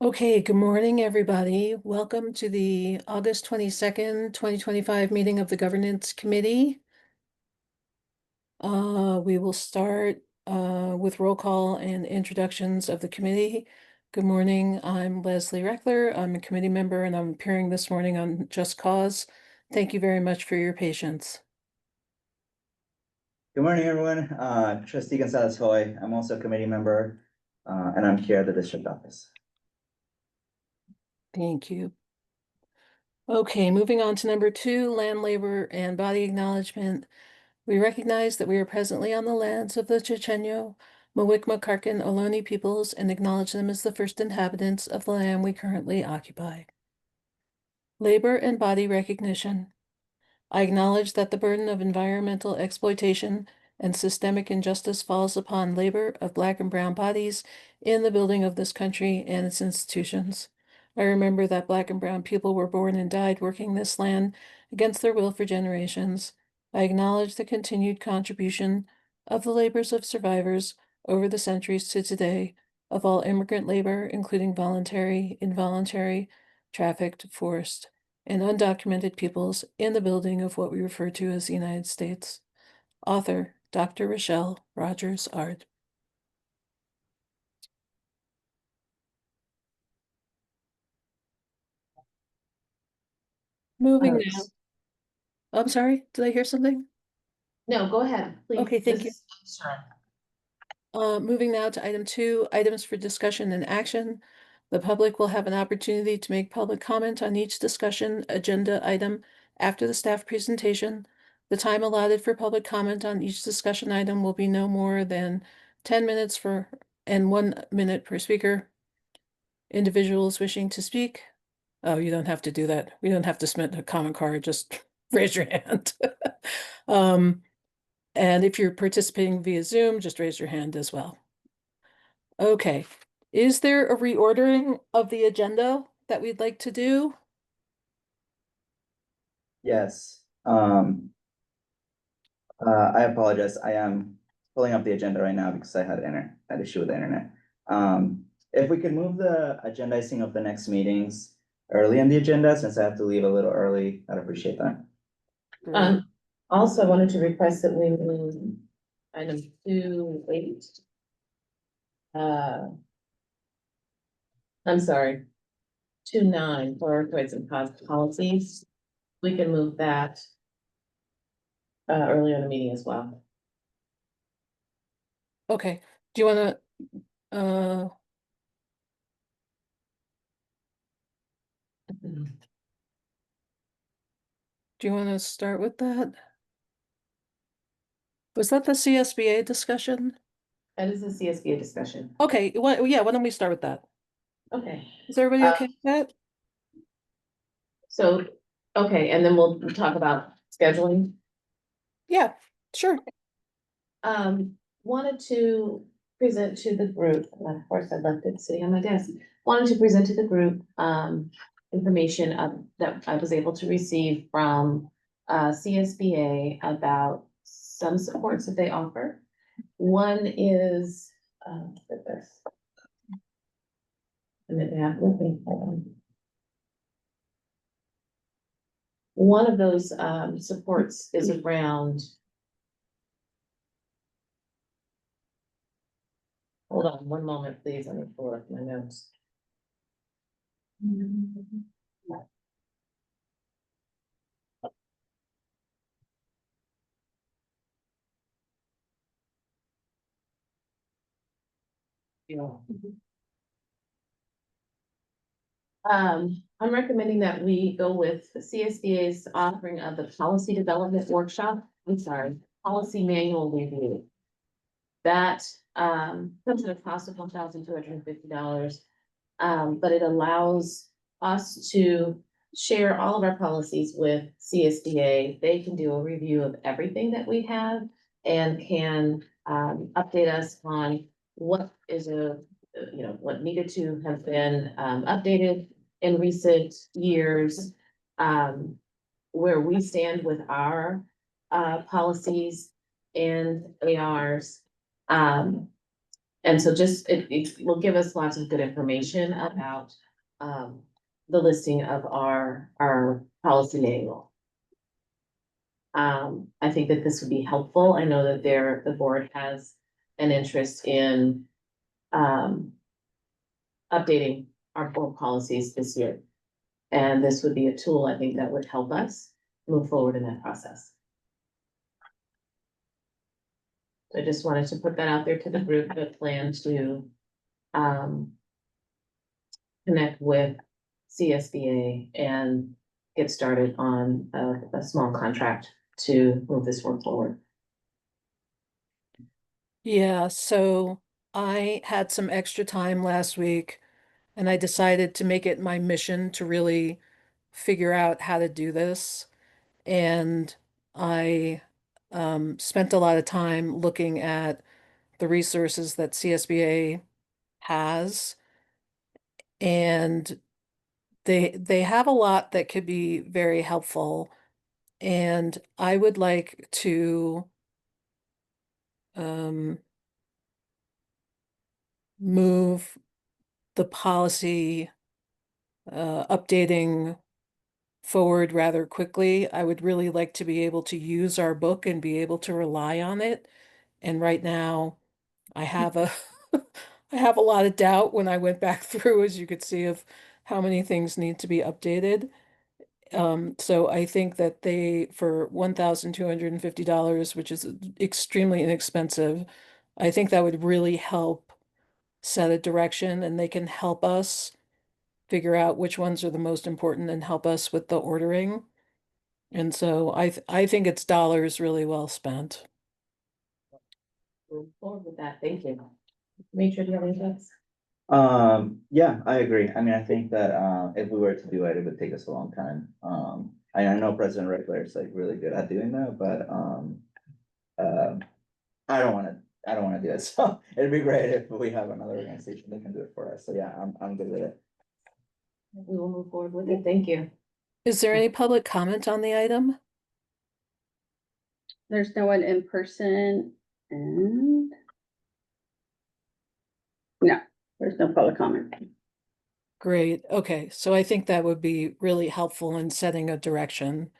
Okay, good morning, everybody. Welcome to the August 22nd, 2025 meeting of the Governance Committee. We will start with roll call and introductions of the committee. Good morning, I'm Leslie Reckler. I'm a committee member and I'm appearing this morning on Just Cause. Thank you very much for your patience. Good morning, everyone. Trustee Gonzalez Hoy. I'm also a committee member, and I'm here at the district office. Thank you. Okay, moving on to number 2, land, labor, and body acknowledgement. We recognize that we are presently on the lands of the Chochenyo, Muwekma, Karkin, Ohlone peoples and acknowledge them as the first inhabitants of the land we currently occupy. Labor and body recognition. I acknowledge that the burden of environmental exploitation and systemic injustice falls upon labor of Black and brown bodies in the building of this country and its institutions. I remember that Black and brown people were born and died working this land against their will for generations. I acknowledge the continued contribution of the labors of survivors over the centuries to today of all immigrant labor, including voluntary, involuntary, trafficked, forced, and undocumented peoples in the building of what we refer to as the United States. Author, Dr. Rochelle Rogers Ard. Moving now. I'm sorry, did I hear something? No, go ahead, please. Okay, thank you. Sure. Moving now to item 2, items for discussion and action. The public will have an opportunity to make public comment on each discussion agenda item after the staff presentation. The time allotted for public comment on each discussion item will be no more than 10 minutes and 1 minute per speaker. Individuals wishing to speak. Oh, you don't have to do that. We don't have to submit a comment card, just raise your hand. And if you're participating via Zoom, just raise your hand as well. Okay, is there a reordering of the agenda that we'd like to do? Yes. I apologize. I am pulling up the agenda right now because I had an issue with the internet. If we could move the agendizing of the next meetings early in the agenda, since I have to leave a little early, I'd appreciate that. Also, I wanted to request that we move item 2.8. I'm sorry, 2.9 prioritize and cost policies. We can move that earlier in the meeting as well. Okay, do you want to, do you want to start with that? Was that the CSBA discussion? That is a CSBA discussion. Okay, yeah, why don't we start with that? Okay. Is everybody okay with that? So, okay, and then we'll talk about scheduling. Yeah, sure. Wanted to present to the group, and of course I left it sitting on my desk. Wanted to present to the group, information that I was able to receive from CSBA about some supports that they offer. One is, this. And then they have with me, hold on. One of those supports is around. Hold on one moment, please. Let me pull up my notes. I'm recommending that we go with the CSBA's offering of the policy development workshop. I'm sorry, policy manual review. That comes at a cost of $1,250. But it allows us to share all of our policies with CSBA. They can do a review of everything that we have and can update us on what is what needed to have been updated in recent years, where we stand with our policies and ARs. And so just, it will give us lots of good information about, the listing of our policy manual. I think that this would be helpful. I know that the board has an interest in, updating our board policies this year. And this would be a tool, I think, that would help us move forward in that process. So I just wanted to put that out there to the group that plan to, connect with CSBA and get started on a small contract to move this work forward. Yeah, so I had some extra time last week and I decided to make it my mission to really figure out how to do this. And I spent a lot of time looking at the resources that CSBA has. And they have a lot that could be very helpful. And I would like to um, move the policy updating forward rather quickly. I would really like to be able to use our book and be able to rely on it. And right now, I have a I have a lot of doubt when I went back through, as you could see, of how many things need to be updated. So I think that they, for $1,250, which is extremely inexpensive, I think that would really help set a direction and they can help us figure out which ones are the most important and help us with the ordering. And so I think it's dollars really well spent. Move forward with that, thank you. Make sure you have any thoughts. Yeah, I agree. I mean, I think that, if we were to do it, it would take us a long time. I know President Reckler is like really good at doing that, but, I don't wanna do it. So it'd be great if we have another organization that can do it for us. So yeah, I'm good with it. We will move forward with it, thank you. Is there any public comment on the item? There's no one in person and no, there's no public comment. Great. Okay. So I think that would be really helpful in setting a direction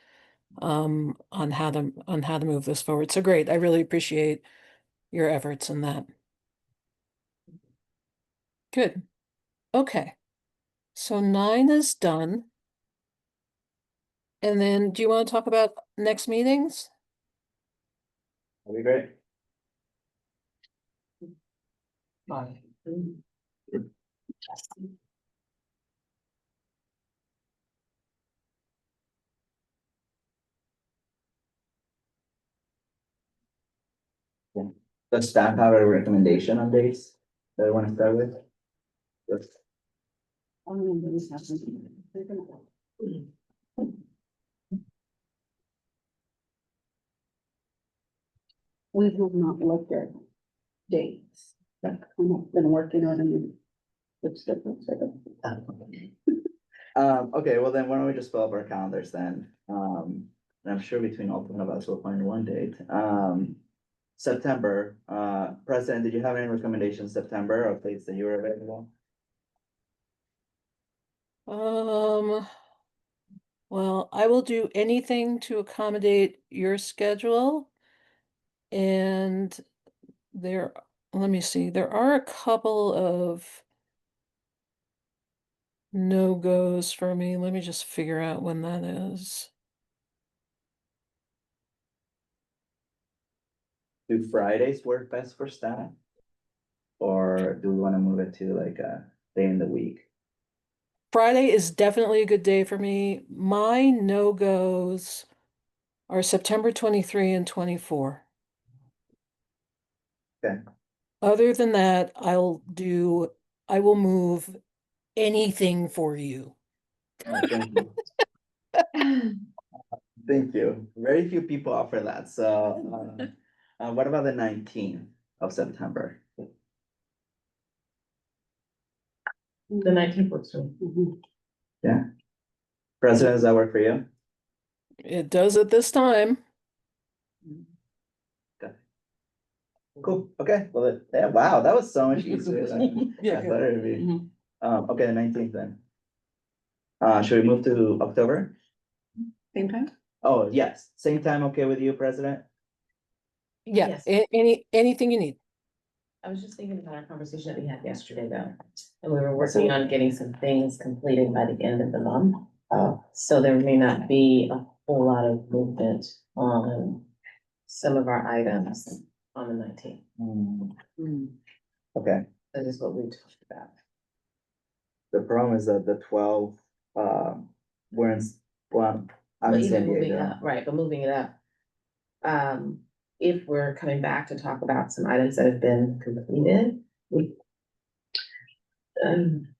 on how to move this forward. So great. I really appreciate your efforts in that. Good. Okay. So 9 is done. And then do you want to talk about next meetings? That'd be great. Yeah. Does staff have a recommendation on dates that I wanna start with? Yes. We have not looked at dates. I've been working on them. It's different. Okay, well then, why don't we just fill up our calendars then? And I'm sure between all of us, we'll find one date. September, President, did you have any recommendations September of dates that you were available? Well, I will do anything to accommodate your schedule. And let me see, there are a couple of no-goes for me. Let me just figure out when that is. Do Fridays work best for staff? Or do we wanna move it to like a day in the week? Friday is definitely a good day for me. My no-goes are September 23 and 24. Okay. Other than that, I will move anything for you. Thank you. Thank you. Very few people offer that, so, what about the 19th of September? The 19th works for me. Yeah. President, does that work for you? It does at this time. Okay. Cool, okay, well, yeah, wow, that was so much easier than I Yeah, thought it would be. Mhm. Okay, the 19th then. Should we move to October? Same time? Oh, yes, same time, okay with you, President? Yeah, Yes. anything you need. I was just thinking about our conversation that we had yesterday though, and we were working on getting some things completed by the end of the month. So there may not be a whole lot of movement on some of our items on the 19th. Okay, That is what we talked about. the problem is that the 12th, we're in, well, I'm But in San even moving Diego. up, right, but moving it up. If we're coming back to talk about some items that have been completed, we. um,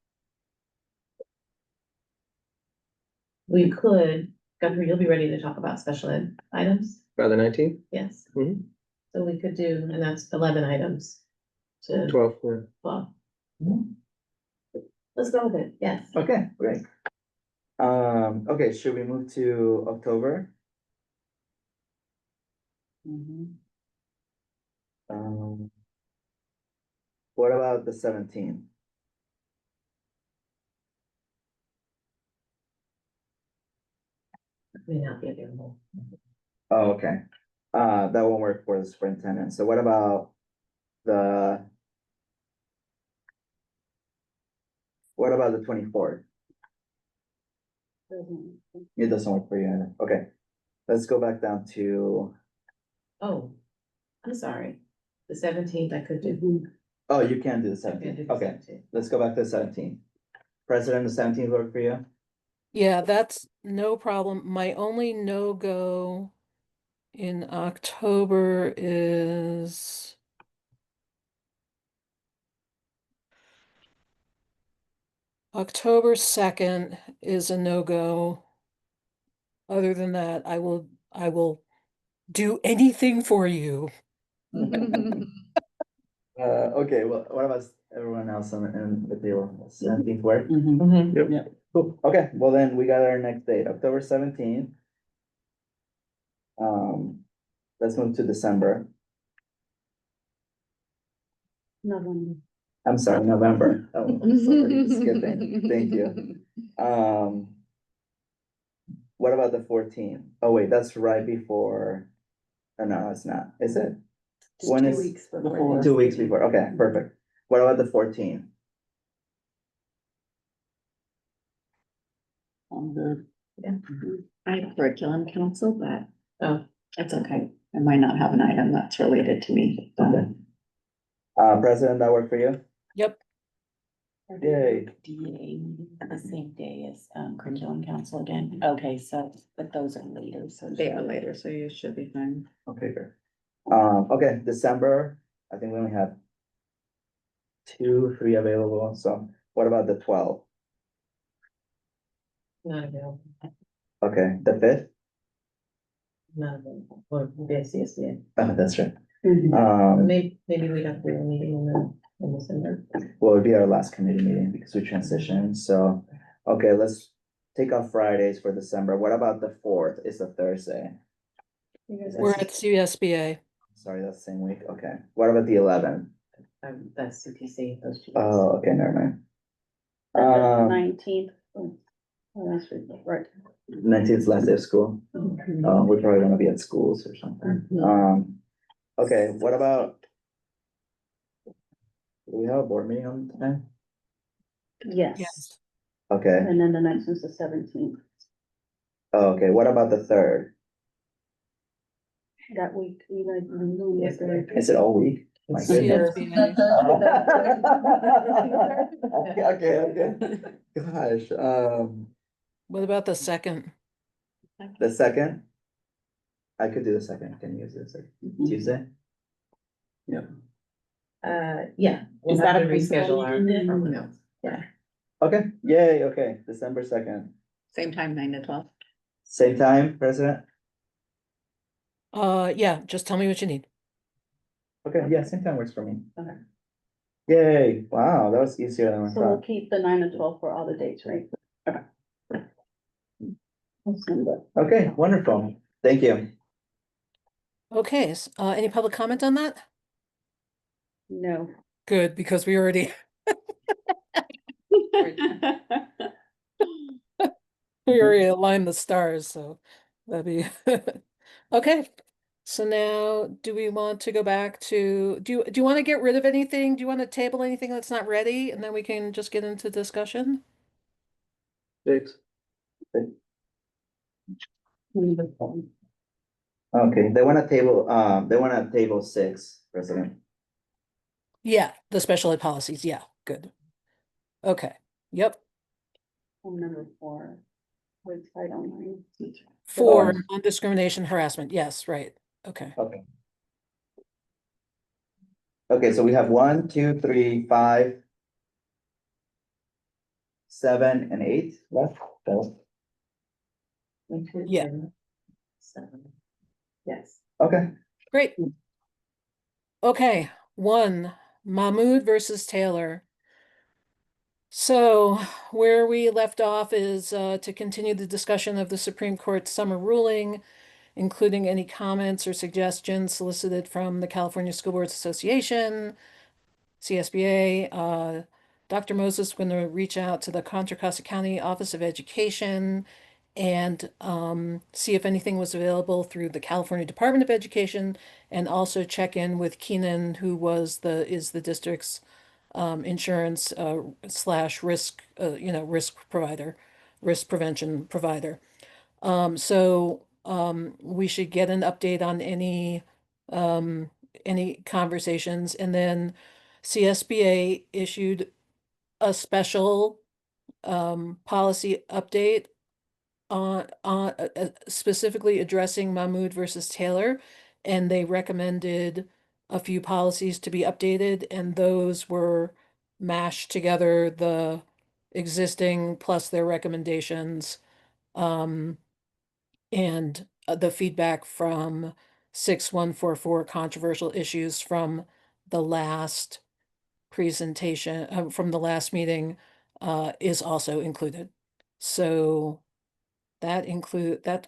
We could, Guthrie, you'll be ready to talk about special ed items, By the 19th, yes? Mhm. So we could do, and that's 11 items to 12th, yeah. 12. Mhm. Let's go with it, yes. Okay, great. Okay, should we move to October? Um. What about the 17th? May not be available. Oh, okay. That won't work for the superintendent. So what about the? What about the 24th? It doesn't work for you either. Okay, let's go back down to, Oh, I'm sorry. The 17th I could do. oh, you can do the I can do 17th. the Okay, 17th. let's go back to the 17th. President, the 17th work for you? Yeah, that's no problem. My only no-go in October is October 2nd is a no-go. Other than that, I will do anything for you. Okay, well, what about everyone else in the table? 17th work? Yep. Cool. Okay, well then we got our next date, October 17th. Let's move to December. November. I'm sorry, November. Oh, I'm sorry, skipping. Thank you. What about the 14th? Oh, wait, that's right before. Oh, no, it's not. Is it? Just When 2 is- weeks before. 2 weeks before. Okay, perfect. What about the 14th? I have curriculum council, but Oh, it's okay. I might not have an item that's related to me. Okay. President, that work for you? Yep. Yay. DA meeting at the same day as curriculum council again. Okay, so, but those are later, so. They are later, so you should be fine. Okay, good. Okay, December, I think we only have 2, 3 available. So what about the 12th? not available, Okay, the 5th? not available, or the CSBA. Oh, that's right. Or maybe we'd have to do a meeting in December. Well, it'd be our last committee meeting because we transitioned, so, okay, let's take off Fridays for December. What about the 4th? It's a Thursday. We're at CSBA. Sorry, that's the same week, okay. What about the 11th? That's CTC, those two. Oh, okay, never mind. 19th. Oh, that's right. 19th 's last day of school. We're probably gonna be at schools or something. Okay, what about? Do we have a board meeting on time? Yes, Okay, and then the next one's the 17th. oh, okay, what about the 3rd? That week, you guys. are doing Yes, this. Is it all week? My goodness. CSBA. Okay, okay. Gosh, What about the 2nd? the 2nd? I could do the 2nd, can you use the 2nd? Tuesday? Yeah. We'll Is have that to a principal reschedule our, meeting? our notes. Okay, yay, okay, December 2nd. Same time, 9 to 12. Same time, President? Yeah, just tell me what you need. Okay, yeah, same time works for me. Okay. Yay, wow, that was easier than I So we'll thought. keep the 9 to 12 for all the dates, right? Okay. I'll send it. Okay, wonderful, thank you. Okay, any public comment on that? No. Good, because we already, we already aligned the stars, so that'd be, okay. So now, do we want to go back to, do you want to get rid of anything? Do you want to table anything that's not ready? And then we can just get into discussion? Six. Wonderful. Okay, they wanna table six, President. Yeah, the special ed policies, yeah, good. Okay, yep, Phone number 4. Website online. for Oh. non-discrimination harassment, yes, right, okay. Okay. Okay, so we have 1, 2, 3, 5, 7, and 8 left. So, Yeah. Yes. okay, Great. Okay, 1, Mahmood versus Taylor. So where we left off is to continue the discussion of the Supreme Court's summer ruling, including any comments or suggestions solicited from the California School Boards Association, CSBA. Dr. Moses is going to reach out to the Contra Costa County Office of Education and see if anything was available through the California Department of Education, and also check in with Keenan, who is the district's insurance slash risk risk provider, risk prevention provider. We should get an update on any conversations, and then CSBA issued a special policy update on specifically addressing Mahmood versus Taylor, and they recommended a few policies to be updated, and those were mashed together, the existing plus their recommendations, and the feedback from 6144 controversial issues from the last presentation, from the last meeting, is also included. So that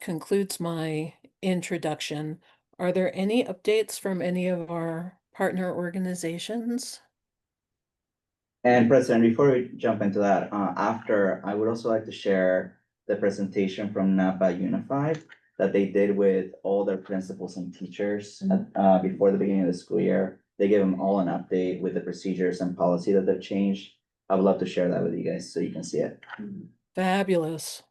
concludes my introduction. Are there any updates from any of our partner organizations? and President, before we jump into that, after, I would also like to share the presentation from Napa Unified that they did with all their principals and teachers before the beginning of the school year. They gave them all an update with the procedures and policy that they've changed. I would love to share that with you guys so you can see it. Fabulous.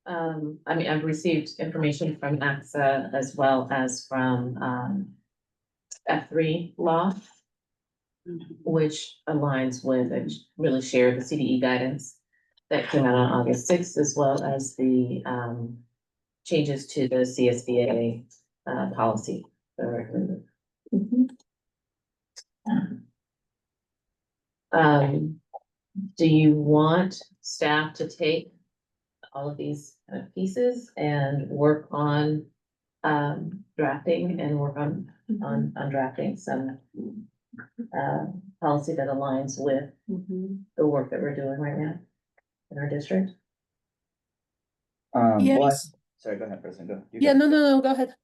I mean, I've received information from AXA as well as from, F3 law, which aligns with and really share the CDE guidance that came out on August 6th, as well as the, changes to the CSBA, policy. that are recommended. Do you want staff to take all of these kind of pieces and work on drafting and work on drafting some policy that aligns with the work that we're doing right now in our district? Well, Yes. sorry, go ahead, President, go. You Yeah, go. no, go ahead.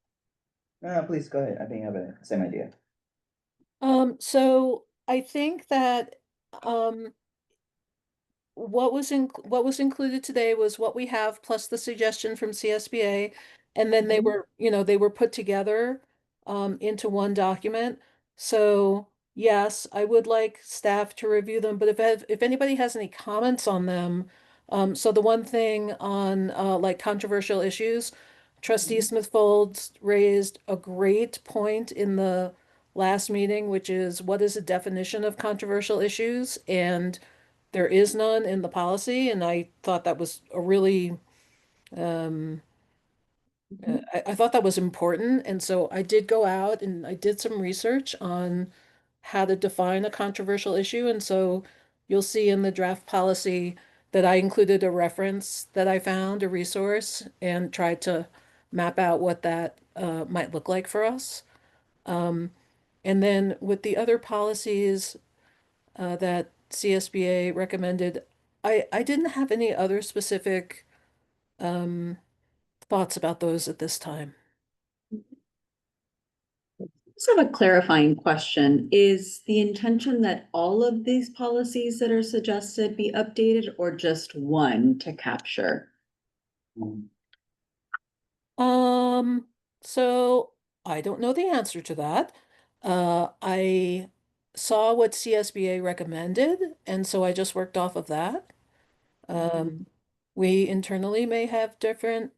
No, please, go ahead. I think you have the same idea. So I think that, um, what was included today was what we have plus the suggestion from CSBA, and then they were, they were put together into one document. So yes, I would like staff to review them, but if anybody has any comments on them, so the one thing on like controversial issues, Trustee Smith Folds raised a great point in the last meeting, which is what is the definition of controversial issues? And there is none in the policy, and I thought that was a really, I thought that was important, and so I did go out and I did some research on how to define a controversial issue, and so you'll see in the draft policy that I included a reference that I found, a resource, and tried to map out what that might look like for us. And then with the other policies that CSBA recommended, I didn't have any other specific thoughts about those at this time. Just have a clarifying question. Is the intention that all of these policies that are suggested be updated or just one to capture? So I don't know the answer to that. I saw what CSBA recommended, and so I just worked off of that. We internally may have different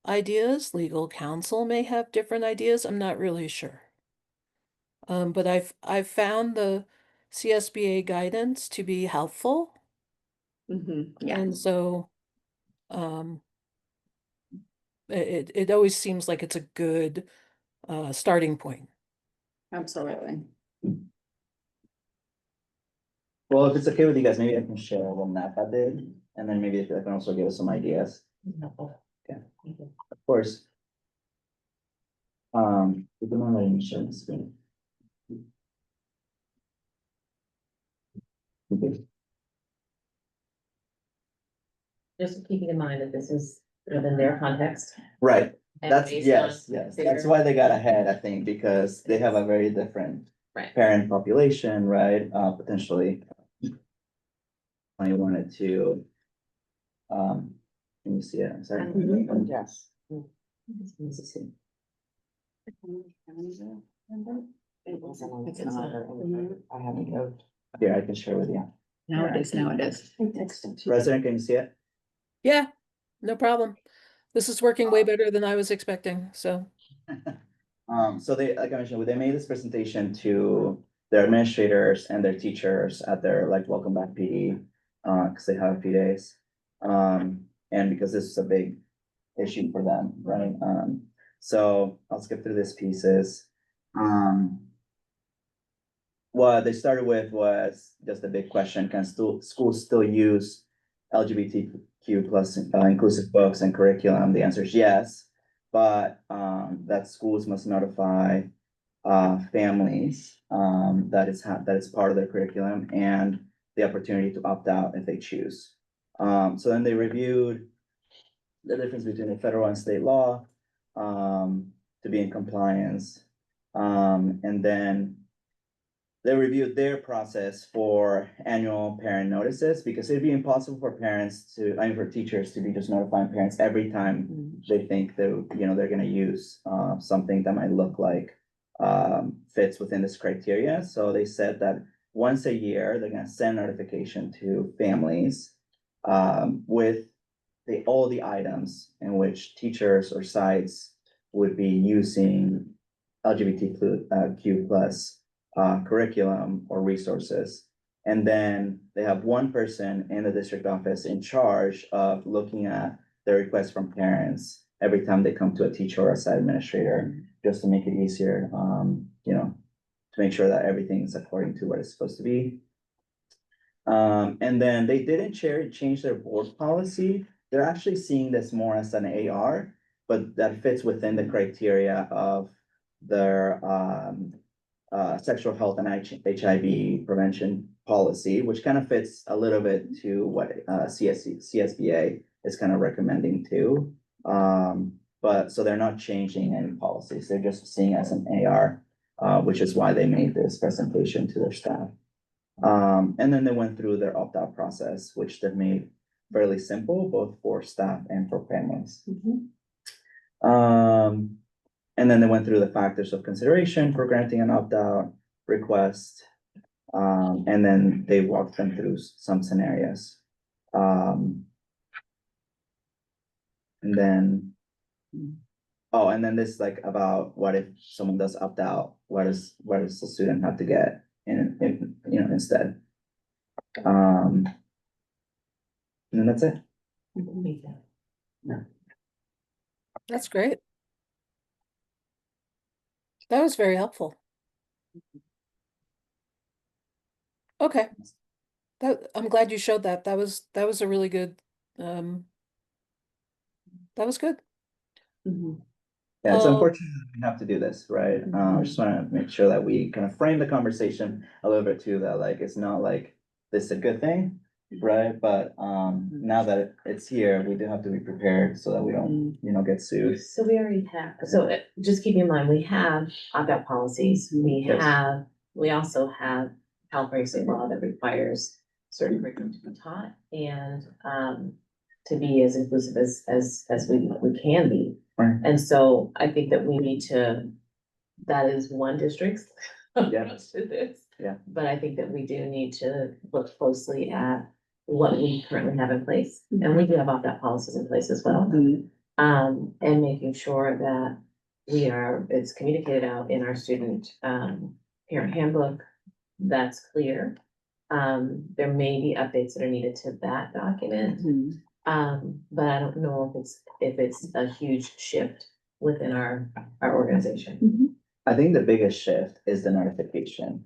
ideas, legal counsel may have different ideas, I'm not really sure. But I've found the CSBA guidance to be helpful, Yeah, and so it always seems like it's a good starting point. absolutely. Well, if it's okay with you guys, maybe I can share what Napa did, and then maybe I can also give us some ideas. Okay. Of course. We don't want to share the screen. Okay. Just keeping in mind that this is within their context. Right, and that's, based yes, on yes, their- that's why they got ahead, I think, because they have a very different Right. parent population, right, potentially. I wanted to. Can you see it? I'm sorry. Yes. Let's see. It's not. I haven't looked. Here, I can share with you. Now it is, now it is. President, can you see it? Yeah, no problem. This is working way better than I was expecting, so. So they, like I mentioned, they made this presentation to their administrators and their teachers at their like welcome back PD, because they have a few days. And because this is a big issue for them, right? So I'll skip through these pieces. What they started with was just a big question: can schools still use LGBTQ plus inclusive books and curriculum? The answer is yes, but that schools must notify families that it's part of their curriculum and the opportunity to opt out if they choose. So then they reviewed the difference between the federal and state law to be in compliance. And then they reviewed their process for annual parent notices, because it'd be impossible for parents to, I mean, for teachers to be just notifying parents every time they think that, they're gonna use something that might look like fits within this criteria. So they said that once a year, they're gonna send notification to families with all the items in which teachers or sites would be using LGBTQ plus curriculum or resources. And then they have one person in the district office in charge of looking at the requests from parents every time they come to a teacher or a site administrator, just to make it easier, to make sure that everything is according to what it's supposed to be. And then they didn't change their board policy. They're actually seeing this more as an AR, but that fits within the criteria of their sexual health and HIV prevention policy, which kind of fits a little bit to what CSBA is kind of recommending too. But so they're not changing any policies, they're just seeing as an AR, which is why they made this presentation to their staff. And then they went through their opt-out process, which they've made fairly simple, both for staff and for families. And then they went through the factors of consideration for granting an opt-out request. And then they walked them through some scenarios. And then, and then this like about what if someone does opt out, what does the student have to get in instead? And then that's it. That's great. That was very helpful. Okay. I'm glad you showed that. That was a really good, that was good. Yeah, it's unfortunate that we have to do this, right? I just wanna make sure that we kind of frame the conversation a little bit too, that like, it's not like this is a good thing. right? But, now that it's here, we do have to be prepared so that we don't, get sued. So we already have, so just keep in mind, we have opt-out policies, Yes. we also have California state law that requires certain curriculum to be taught and, to be as inclusive as we can be. Right. And so I think that we need to, that is one district's approach to this. Yeah. But I think that we do need to look closely at what we currently have in place, and we do have opt-out policies in place as well. And making sure that it's communicated out in our student, parent handbook, that's clear. There may be updates that are needed to that document, but I don't know if it's a huge shift within our organization. I think the biggest shift is the notification.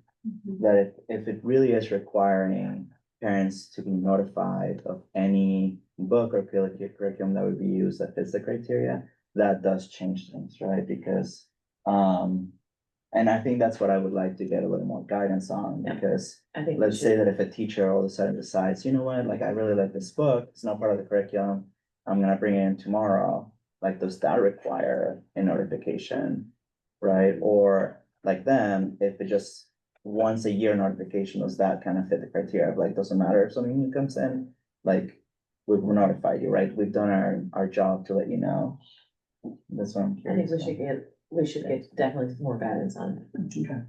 That if it really is requiring parents to be notified of any book or curriculum that would be used that fits the criteria, that does change things, right? Because, and I think that's what I would like to get a little more guidance on, Yeah. because I think we let's say should, that if a teacher all of a sudden decides, you know what, like I really like this book, it's not part of the curriculum, I'm gonna bring it in tomorrow, like does that require a notification? Right, or like them, if it just once a year notification, does that kind of fit the criteria of like, doesn't matter if something new comes in? Like, we've notified you, right? We've done our job to let you know. That's what I'm I think curious. we should get definitely more guidance on it. Okay.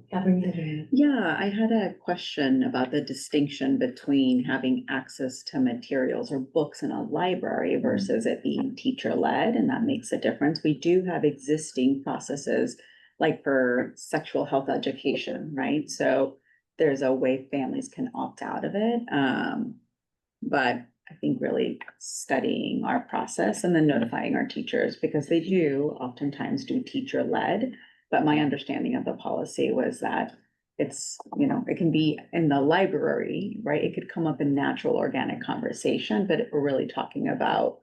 Catherine, you had your hand. Yeah, I had a question about the distinction between having access to materials or books in a library versus it being teacher-led, and that makes a difference. We do have existing processes like for sexual health education, right? So there's a way families can opt out of it. But I think really studying our process and then notifying our teachers, because they do oftentimes do teacher-led. But my understanding of the policy was that it's, it can be in the library, right? It could come up in natural organic conversation, but if we're really talking about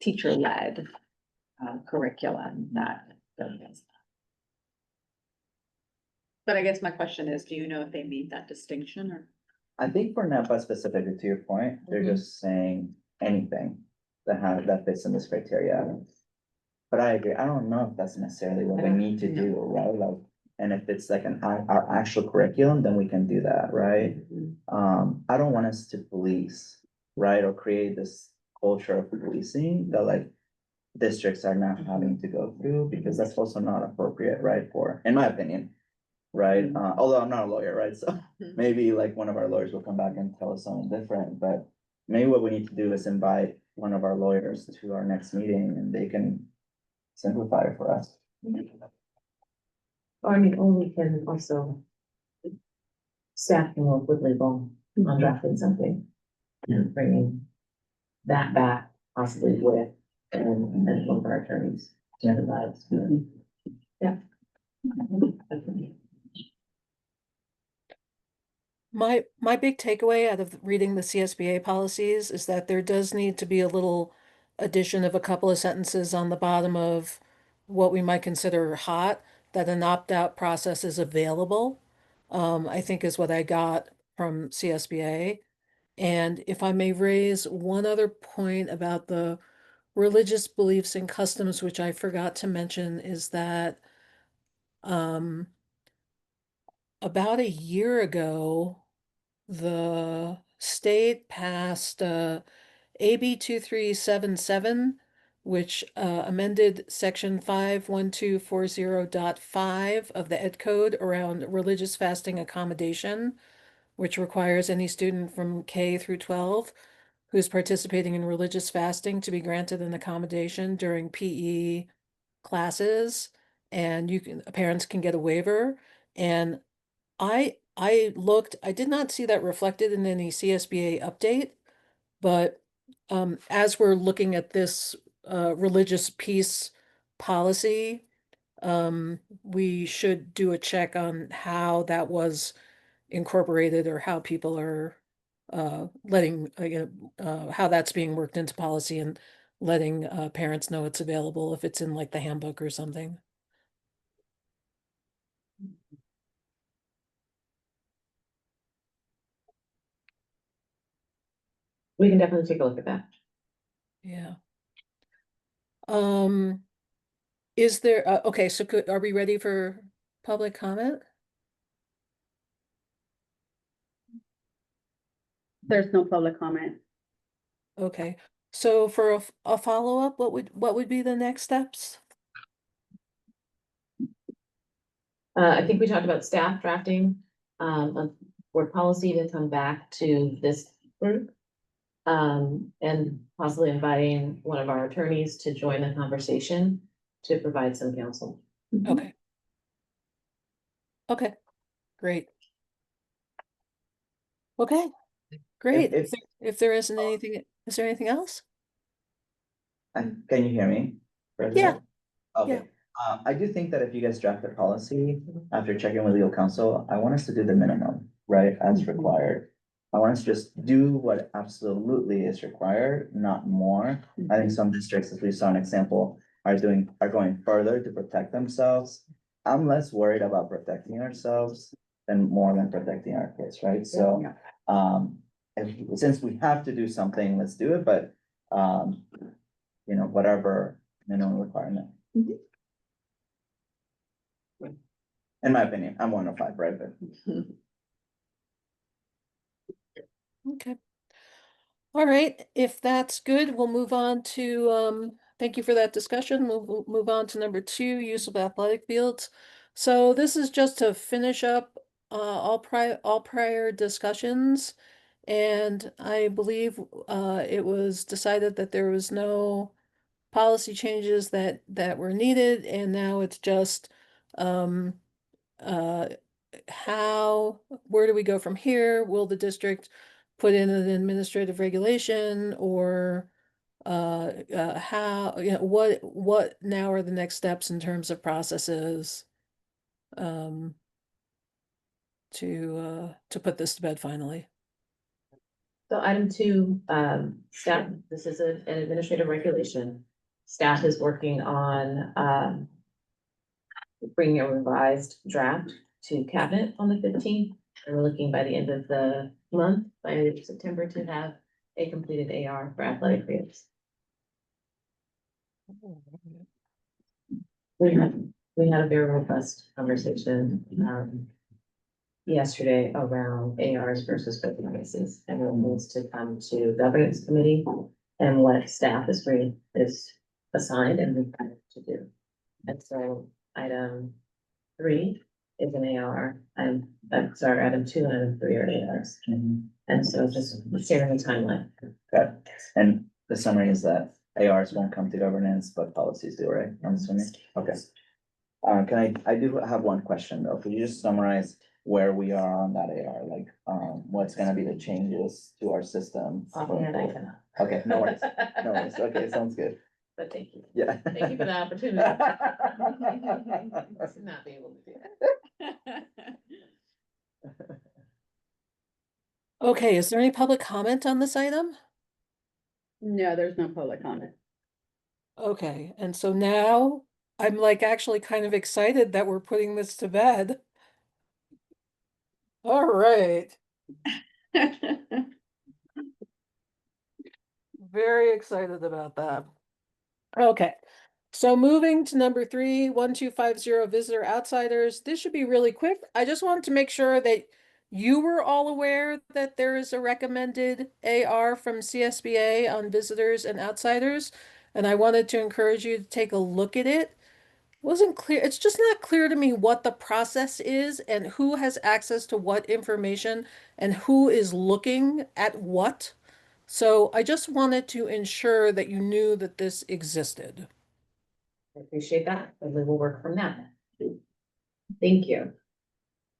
teacher-led curriculum, that. But I guess my question is, do you know if they made that distinction or? I think for NEPA specifically to your point, they're just saying anything that fits in this criteria. But I agree, I don't know if that's necessarily what we need to do, right? Like, and if it's like our actual curriculum, then we can do that, right? I don't want us to police, right, or create this culture of policing that like districts are now having to go through, because that's also not appropriate, right, in my opinion. Right, although I'm not a lawyer, right, so maybe like one of our lawyers will come back and tell us something different, but maybe what we need to do is invite one of our lawyers to our next meeting and they can simplify it for us. Or we can also staff can work with legal on drafting something and bringing that back possibly with and one of our attorneys to advise. Yeah. My big takeaway out of reading the CSBA policies is that there does need to be a little addition of a couple of sentences on the bottom of what we might consider hot, that an opt-out process is available, I think is what I got from CSBA. And if I may raise one other point about the religious beliefs and customs, which I forgot to mention, is that about a year ago, the state passed AB 2377, which amended section 51240.5 of the Ed Code around religious fasting accommodation, which requires any student from K through 12 who's participating in religious fasting to be granted an accommodation during PE classes, and parents can get a waiver. And I did not see that reflected in any CSBA update, but as we're looking at this religious peace policy, we should do a check on how that was incorporated or how people are letting how that's being worked into policy and letting parents know it's available if it's in like the handbook or something. We can definitely take a look at that. Yeah. Is there, okay, so are we ready for public comment? There's no public comment. Okay, so for a follow-up, what would be the next steps? I think we talked about staff drafting, a board policy to come back to this group. And possibly inviting one of our attorneys to join the conversation to provide some counsel. Okay. Okay, great. Okay, great. if- If there isn't anything, is there anything else? Can you hear me? President? Okay, I do think that if you guys draft the policy, after checking with legal counsel, I want us to do the minimum, right, as required. I want us to just do what absolutely is required, not more. I think some districts, as we saw an example, are going further to protect themselves. I'm less worried about protecting ourselves than more than protecting our kids, right? So, since we have to do something, let's do it, but, whatever minimum requirement. In my opinion, I'm 105, right? But Okay. All right, if that's good, we'll move on to, thank you for that discussion. We'll move on to number 2, use of athletic fields. So this is just to finish up all prior discussions. And I believe it was decided that there was no policy changes that were needed, and now it's just um uh where do we go from here? Will the district put in an administrative regulation, or how, what now are the next steps in terms of processes um to put this to bed finally? So item 2, staff, this is an administrative regulation. Staff is working on, bringing a revised draft to cabinet on the 15th. And we're looking by the end of the month, by the end of September, to have a completed AR for athletic fields. We had a very robust conversation, yesterday around ARs versus voting devices, and it needs to come to governance committee and what staff is assigned and required to do. And so item 3 is an AR, I'm sorry, item 2 and item 3 are ARs. And so just sharing the timeline. okay, and the summary is that ARs won't come to governance, but policies do, right? I'm assuming, okay. I do have one question though. Could you just summarize where we are on that AR, like, what's gonna be the changes to our system? Offhand, I cannot. Okay, no worries, no worries, okay, sounds good, But thank you. yeah. Thank you for the opportunity. To not be able to do that. Okay, is there any public comment on this item? No, there's no public comment. Okay, and so now I'm like actually kind of excited that we're putting this to bed. All right, very excited about that. Okay, so moving to number 3, 1250 visitor outsiders. This should be really quick. I just wanted to make sure that you were all aware that there is a recommended AR from CSBA on visitors and outsiders. And I wanted to encourage you to take a look at it. Wasn't clear. It's just not clear to me what the process is and who has access to what information and who is looking at what. So I just wanted to ensure that you knew that this existed. I appreciate that, and we will work from that. Thank you.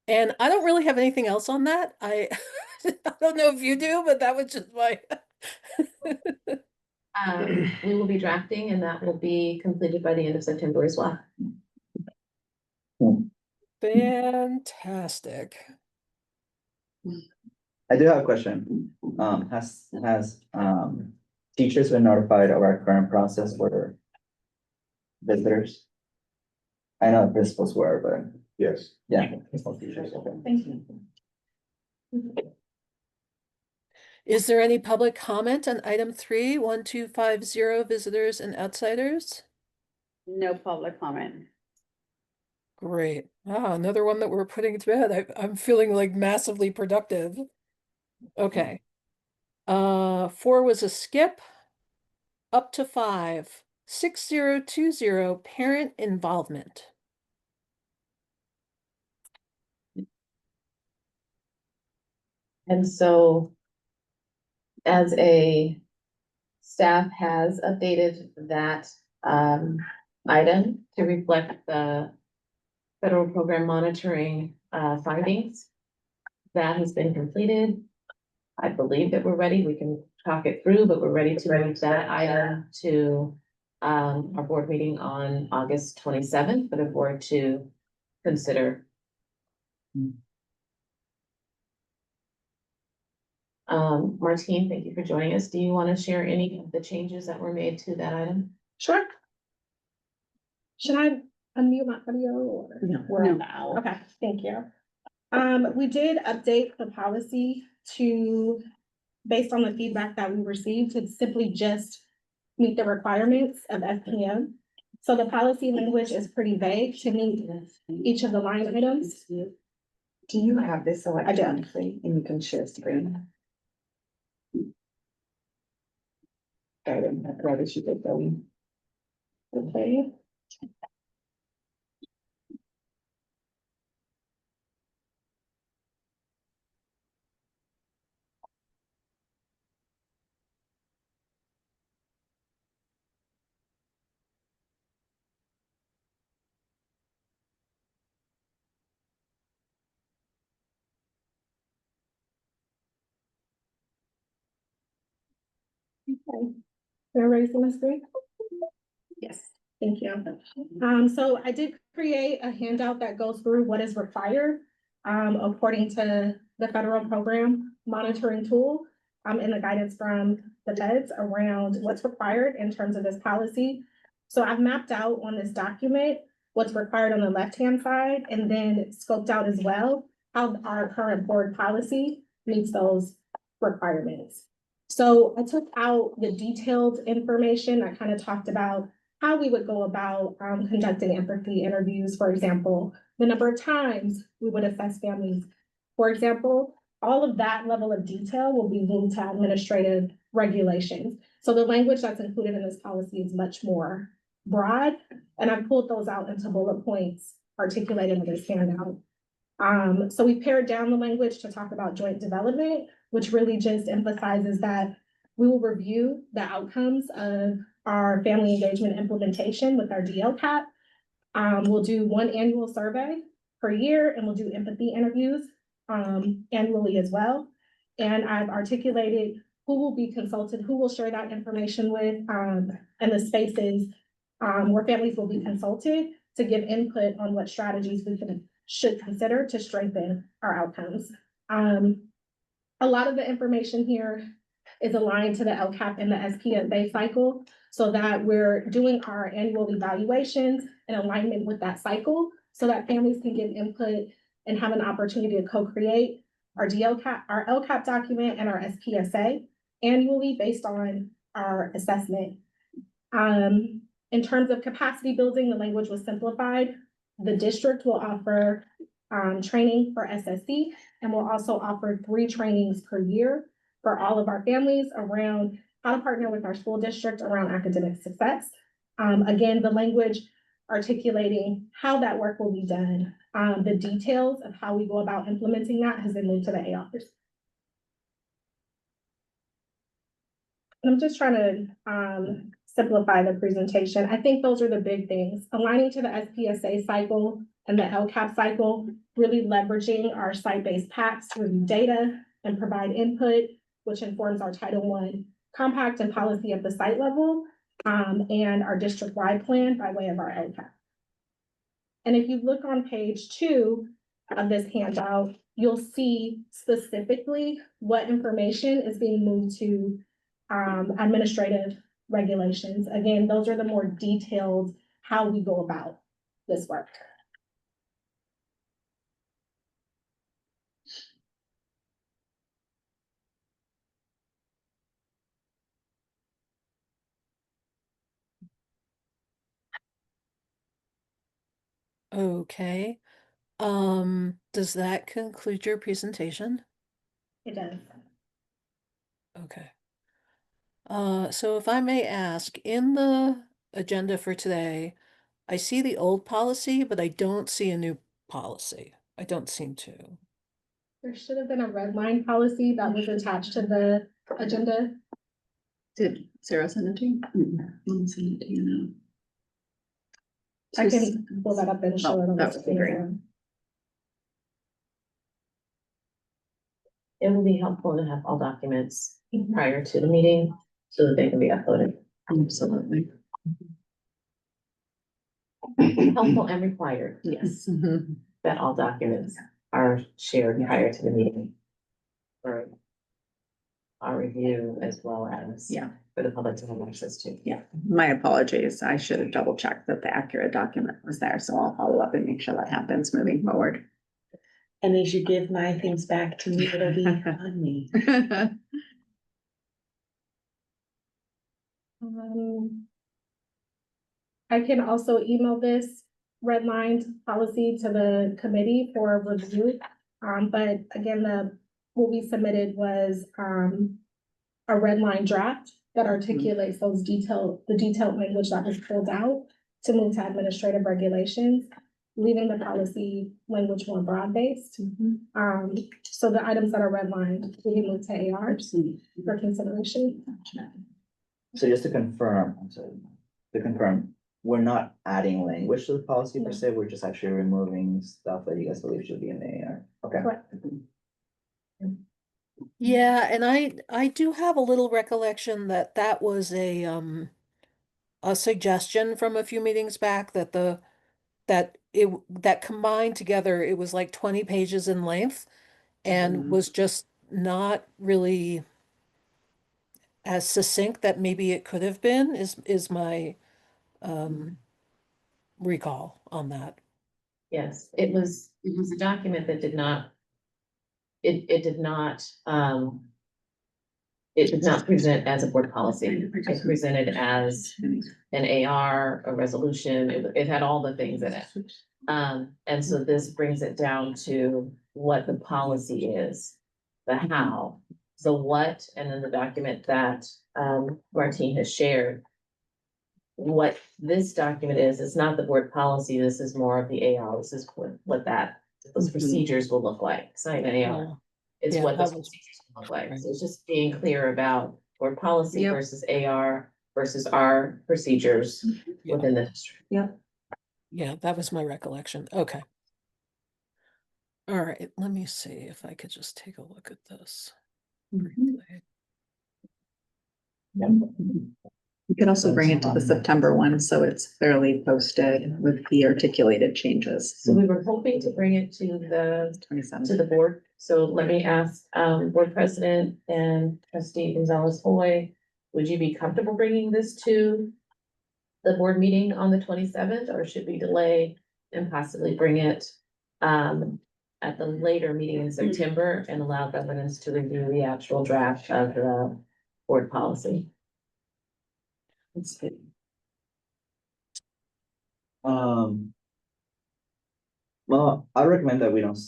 And I don't really have anything else on that. I I don't know if you do, but that was just my We will be drafting, and that will be completed by the end of September as well. fantastic. I do have a question. Has teachers been notified of our current process for visitors? I know principals were, but Yes. yeah. Principal teachers, okay. Thank you. Is there any public comment on item 3, 1250 visitors and outsiders? No public comment. Great. Ah, another one that we're putting to bed. I'm feeling like massively productive. Okay. 4 was a skip. Up to 5. 6020, parent involvement. And so as a staff has updated that item to reflect the federal program monitoring findings. That has been completed. I believe that we're ready. We can talk it through, but we're ready to move that item to our board meeting on August 27th for the board to consider. Martine, thank you for joining us. Do you want to share any of the changes that were made to that item? Sure. Should I unmute my audio or? No. We're now. Okay, thank you. We did update the policy to, based on the feedback that we received, to simply just meet the requirements of FPM. So the policy language is pretty vague to meet each of the line items. Do you have this do. electronically and you can share screen? I'd rather she get going. Okay. Okay. Can I raise my screen? Yes, thank you. So I did create a handout that goes through what is required according to the federal program monitoring tool and the guidance from the feds around what's required in terms of this policy. So I've mapped out on this document what's required on the left-hand side and then scoped out as well how our current board policy meets those requirements. So I took out the detailed information. I kind of talked about how we would go about conducting empathy interviews, for example, the number of times we would assess families. For example, all of that level of detail will be moved to administrative regulations. So the language that's included in this policy is much more broad, and I pulled those out into bullet points articulated in this handout. So we pared down the language to talk about joint development, which really just emphasizes that we will review the outcomes of our family engagement implementation with our DLCAP. We'll do one annual survey per year, and we'll do empathy interviews annually as well. And I've articulated who will be consulted, who will share that information with, and the spaces where families will be consulted to give input on what strategies we should consider to strengthen our outcomes. A lot of the information here is aligned to the LCAP and the SPSA cycle so that we're doing our annual evaluations in alignment with that cycle so that families can give input and have an opportunity to co-create our DLCAP, our LCAP document and our SPSA annually based on our assessment. In terms of capacity building, the language was simplified. The district will offer training for SSC, and we'll also offer 3 trainings per year for all of our families around how to partner with our school district around academic success. Again, the language articulating how that work will be done. The details of how we go about implementing that has been moved to the ARs. I'm just trying to simplify the presentation. I think those are the big things. Aligning to the SPSA cycle and the LCAP cycle, really leveraging our site-based PACs to review data and provide input, which informs our Title I compact and policy at the site level, and our district-wide plan by way of our LCAP. And if you look on page 2 of this handout, you'll see specifically what information is being moved to administrative regulations. Again, those are the more detailed how we go about this work. Okay. Does that conclude your presentation? It does. Okay. So if I may ask, in the agenda for today, I see the old policy, but I don't see a new policy. I don't seem to. There should have been a red line policy that was attached to the agenda. Did Sarah send it to you? I'll send it to you now. I can pull that up and show it on the That would be great. screen. It will be helpful to have all documents prior to the meeting so that they can be uploaded. Absolutely. Helpful and required Yes. that all documents are shared prior to the meeting. For our review as well as. Yeah. For the public to have access to. Yeah, my apologies. I should have double checked that the accurate document was there, so I'll follow up and make sure that happens moving forward. And as you give my things back to me, it'll be on me. Um, I can also email this redlined policy to the committee for review. But again, what we submitted was, a red line draft that articulates the detailed language that was pulled out to move to administrative regulations, leaving the policy language more broad-based. So the items that are redlined, we move to AR for consideration. So just to confirm, I'm sorry, we're not adding language to the policy per se, we're just actually removing stuff that you guys believe should be in the AR. Okay. Correct. Yeah, and I do have a little recollection that that was a suggestion from a few meetings back that that combined together, it was like 20 pages in length and was just not really as succinct that maybe it could have been, is my recall on that. Yes, it was a document that did not. It did not, it did not present as a board policy. It presented as an AR, a resolution. It had all the things in it. And so this brings it down to what the policy is, the how, the what, and then the document that, Martine has shared. What this document is not the board policy. This is more of the AR. This is what those procedures will look like. It's not even AR. Yeah. It's Yeah, what that those was- procedures will look like. right. So it's just being clear about board policy Yep. versus AR versus our procedures Yeah. within the district. Yeah, that was my recollection. Okay. All right, let me see if I could just take a look at this. briefly. You could also bring it to the September one, so it's fairly posted with the articulated changes. So we were hoping to bring it to the 27th. board. So let me ask, board president and trustee Gonzalez Hoy, would you be comfortable bringing this to the board meeting on the 27th, or should we delay and possibly bring it at the later meeting in September and allow governance to review the actual draft of the board policy? Well, I recommend that we don't,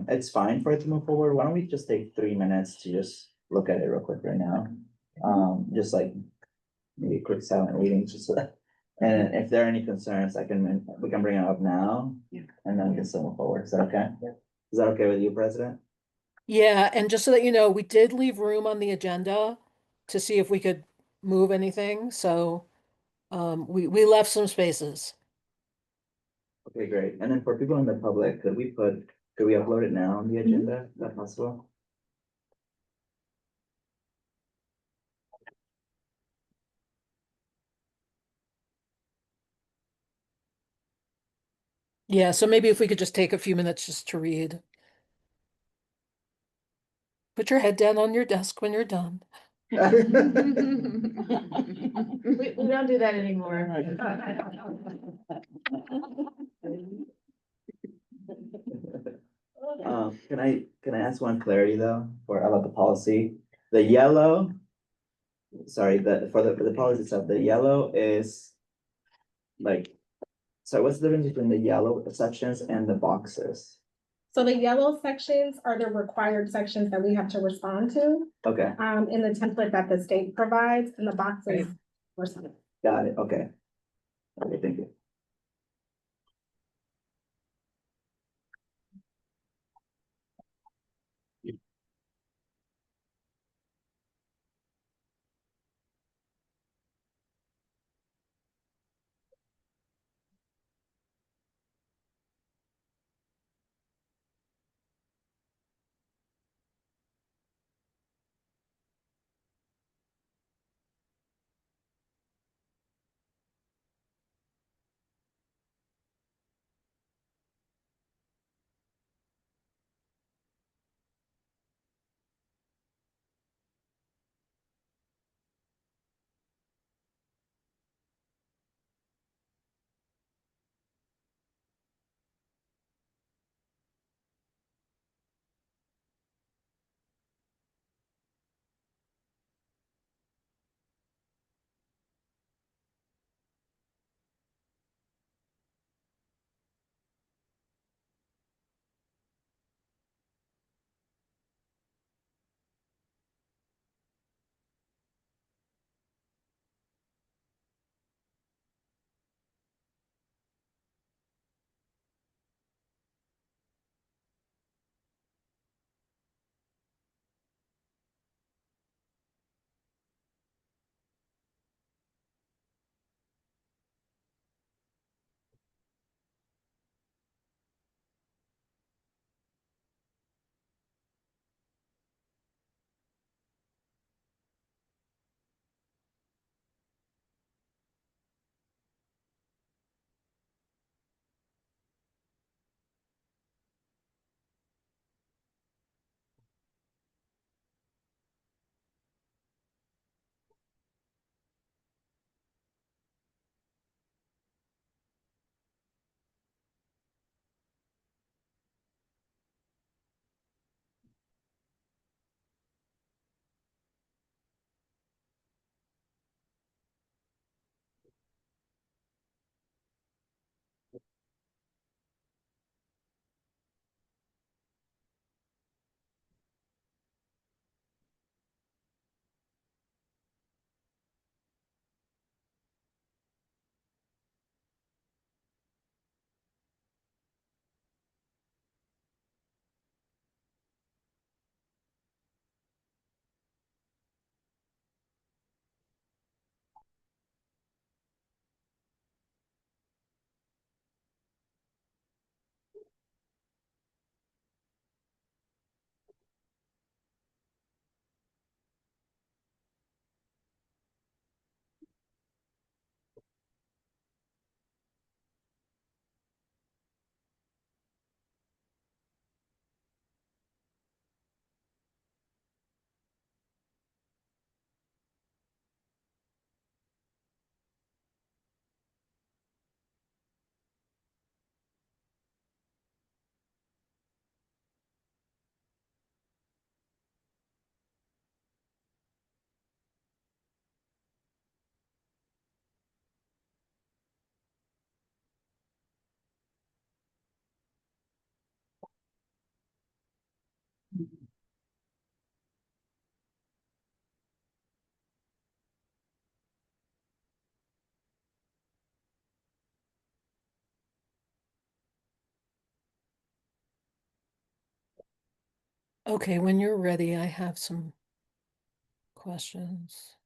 it's fine for it to move forward. Why don't we just take 3 minutes to just look at it real quick right now? Just like maybe a quick silent reading, just so that, and if there are any concerns, we can bring it up now. Yeah. And then we can still move forward. Is that okay? Is that okay with you, President? Yeah, and just so that you know, we did leave room on the agenda to see if we could move anything, so we left some spaces. Okay, great. And then for people in the public, could we upload it now on the agenda? Is that possible? Yeah, so maybe if we could just take a few minutes just to read. Put your head down on your desk when you're done. We don't do that anymore. Can I ask one clarity though, about the policy? The yellow, sorry, for the policy itself, the yellow is like So what's the difference between the yellow sections and the boxes? So the yellow sections are the required sections that we have to respond to, Okay, in the template that the state provides, and the boxes. Right. were some- got it, okay. Okay, thank you. Okay, when you're ready, I have some questions.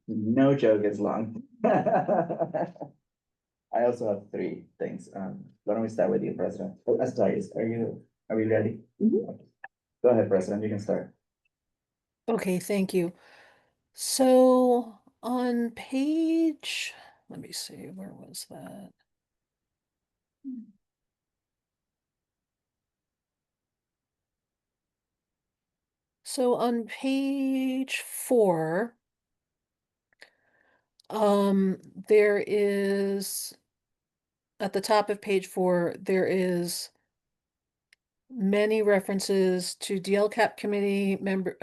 No joke is long. I also have three things. Why don't we start with you, President? Oh, sorry, are we ready? Mhm. Okay. Go ahead, President, you can start. Okay, thank you. So on page, let me see, where was that? So on page 4, there is, at the top of page 4, there is many references to DLCAP committee member,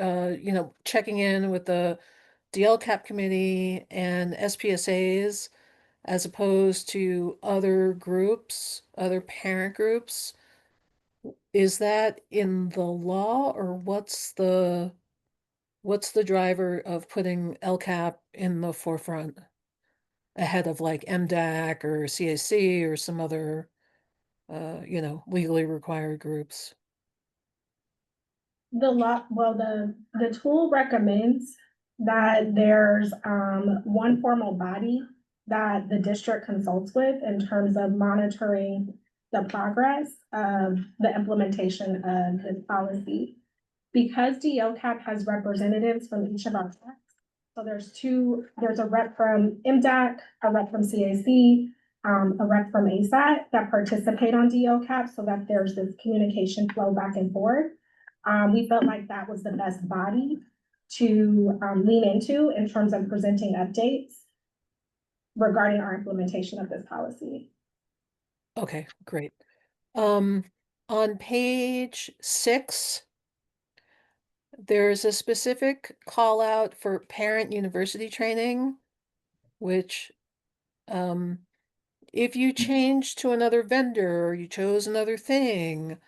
checking in with the DLCAP committee and SPSAs as opposed to other groups, other parent groups. Is that in the law, or what's the driver of putting LCAP in the forefront ahead of like MDAC or CAC or some other legally required groups? The law, well, the tool recommends that there's one formal body that the district consults with in terms of monitoring the progress of the implementation of this policy. Because DLCAP has representatives from each of our tracks, so there's a rep from MDAC, a rep from CAC, a rep from ASAT that participate on DLCAP so that there's this communication flow back and forth. We felt like that was the best body to lean into in terms of presenting updates regarding our implementation of this policy. Okay, great. On page 6, there's a specific call out for parent university training, which if you change to another vendor or you chose another thing,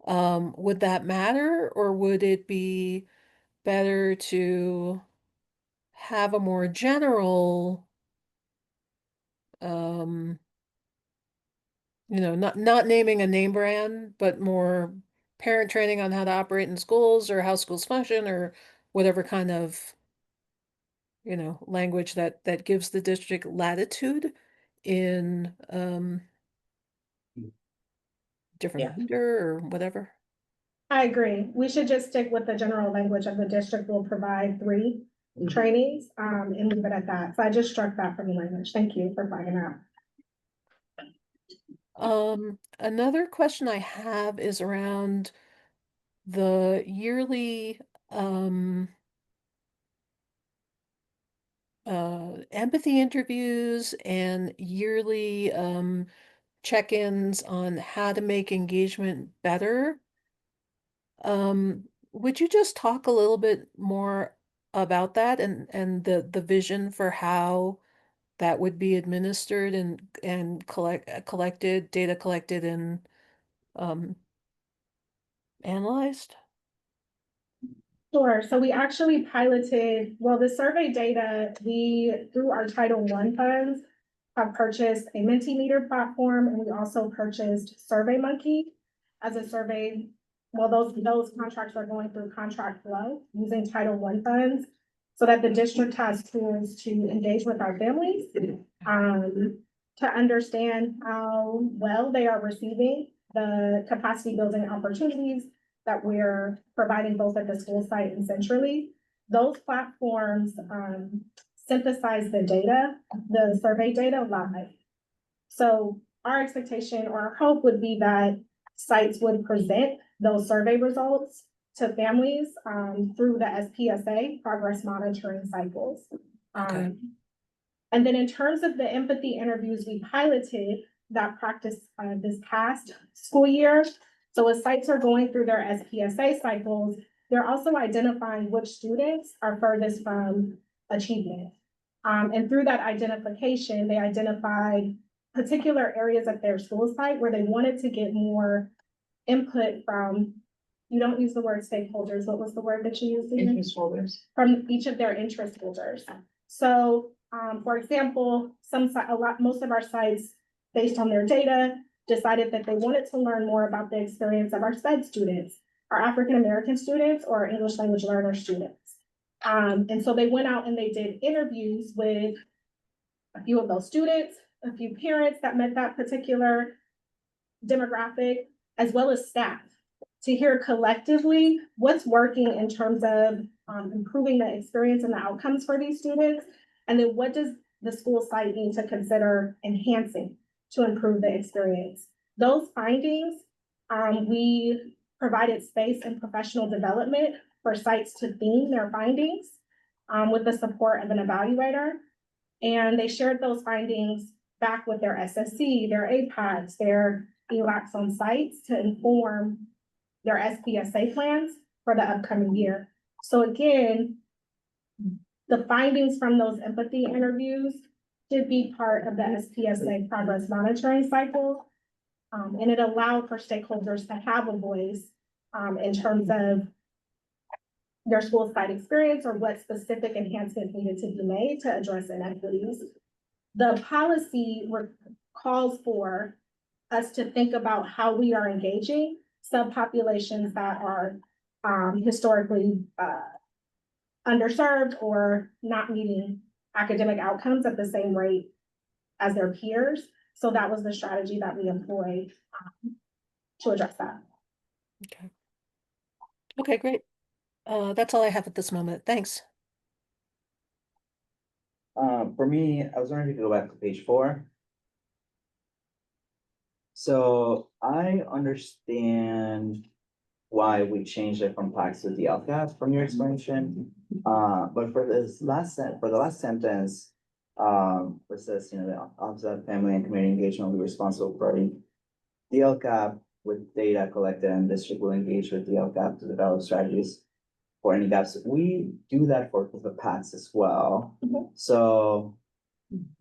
would that matter, or would it be better to have a more general, not naming a name brand, but more parent training on how to operate in schools or how schools function or whatever kind of, language that gives the district latitude in different Yeah. vendor or whatever? I agree. We should just stick with the general language of the district will provide 3 trainings and leave it at that. So I just struck that from the language. Thank you for flagging that. Another question I have is around the yearly empathy interviews and yearly check-ins on how to make engagement better. Would you just talk a little bit more about that and the vision for how that would be administered and data collected and um analyzed? Sure. So we actually piloted, well, the survey data, through our Title I funds, have purchased a Mentimeter platform, and we also purchased SurveyMonkey as a survey. Well, those contracts are going through contract flow using Title I funds so that the district has tools to engage with our families, to understand how well they are receiving the capacity building opportunities that we're providing both at the school site and centrally. Those platforms synthesize the data, the survey data live. So our expectation or our hope would be that sites would present those survey results to families through the SPSA progress monitoring cycles. Okay. And then in terms of the empathy interviews, we piloted that practice this past school year. So as sites are going through their SPSA cycles, they're also identifying which students are furthest from achievement. And through that identification, they identified particular areas at their school site where they wanted to get more input from, you don't use the word stakeholders, what was the word that you used? Interest holders. From each of their interest holders. So, for example, most of our sites, based on their data, decided that they wanted to learn more about the experience of our SPED students, our African-American students, or our English language learner students. And so they went out and they did interviews with a few of those students, a few parents that met that particular demographic, as well as staff, to hear collectively what's working in terms of improving the experience and the outcomes for these students? And then what does the school site need to consider enhancing to improve the experience? Those findings, we provided space and professional development for sites to theme their findings with the support of an evaluator. And they shared those findings back with their SSC, their APADs, their ELACs on sites to inform their SPSA plans for the upcoming year. So again, the findings from those empathy interviews should be part of the SPSA progress monitoring cycle. And it allowed for stakeholders to have a voice in terms of their school site experience or what specific enhancements needed to be made to address inequities. The policy calls for us to think about how we are engaging subpopulations that are historically underserved or not meeting academic outcomes at the same rate as their peers. So that was the strategy that we employed to address that. Okay. Okay, great. That's all I have at this moment. Thanks. For me, I was wondering if you could go back to page 4. So I understand why we changed it from PACS to DLCAP from your explanation. But for the last sentence, it says, you know, the Office of Family and Community Engagement will be responsible for DLCAP with data collected, and district will engage with DLCAP to develop strategies for any gaps. We do that for the PACS as well. So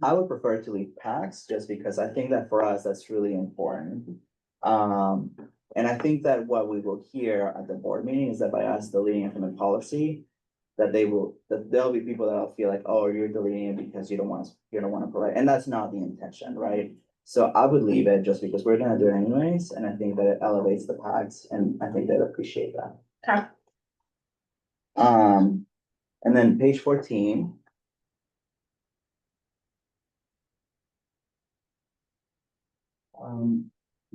I would prefer to leave PACS just because I think that for us, that's really important. And I think that what we will hear at the board meeting is that by us deleting it from the policy, that there'll be people that'll feel like, oh, you're deleting it because you don't want to provide, and that's not the intention, right? So I would leave it just because we're gonna do it anyways, and I think that it elevates the PACS, and I think they'd appreciate that. Okay. And then page 14.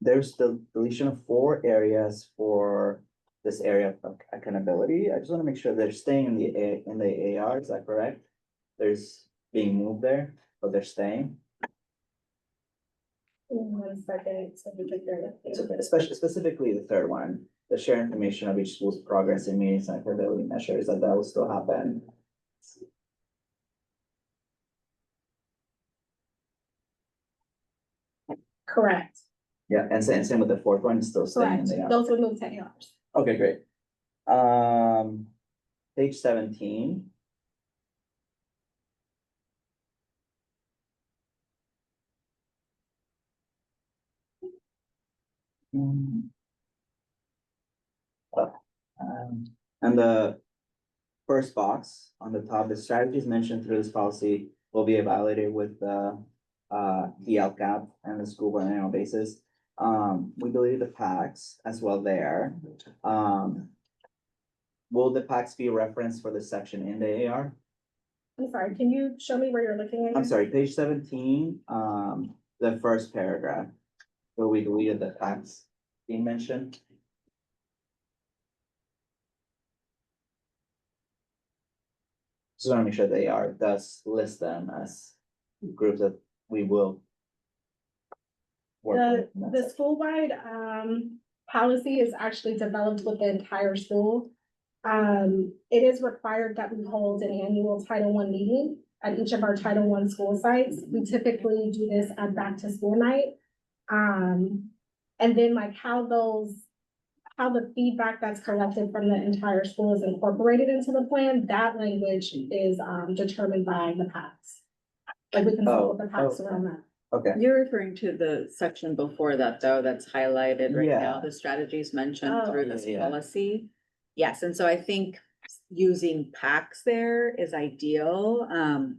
There's the deletion of 4 areas for this area of accountability. I just want to make sure they're staying in the AR, is that correct? There's being moved there, but they're staying. 1 second, so we can hear it. So especially specifically the third one, the share information of each school's progress in meetings and accountability measures, that will still happen. Correct. Yeah, and same with the 4th one, still staying in Correct. the AR. Those would move to ARs. Okay, great. Page 17. And the first box on the top, the strategies mentioned through this policy will be evaluated with the LCAP and the school board on an annual basis. We deleted the PACS as well there. Will the PACS be referenced for the section in the AR? I'm sorry, can you show me where you're looking at? I'm sorry, page 17, the first paragraph, where we deleted the PACS being mentioned. Just want to make sure the AR does list them as groups that we will work with. The school-wide policy is actually developed with the entire school. It is required that we hold an annual Title I meeting at each of our Title I school sites. We typically do this at back to school night. And then like how the feedback that's collected from the entire school is incorporated into the plan, that language is determined by the PACS. Like we consult with the PACS around that. Okay, You're referring to the section before that, though, that's highlighted right now, Yeah. the strategies mentioned Oh. through this Yeah. policy. Yes, and so I think using packs there is ideal.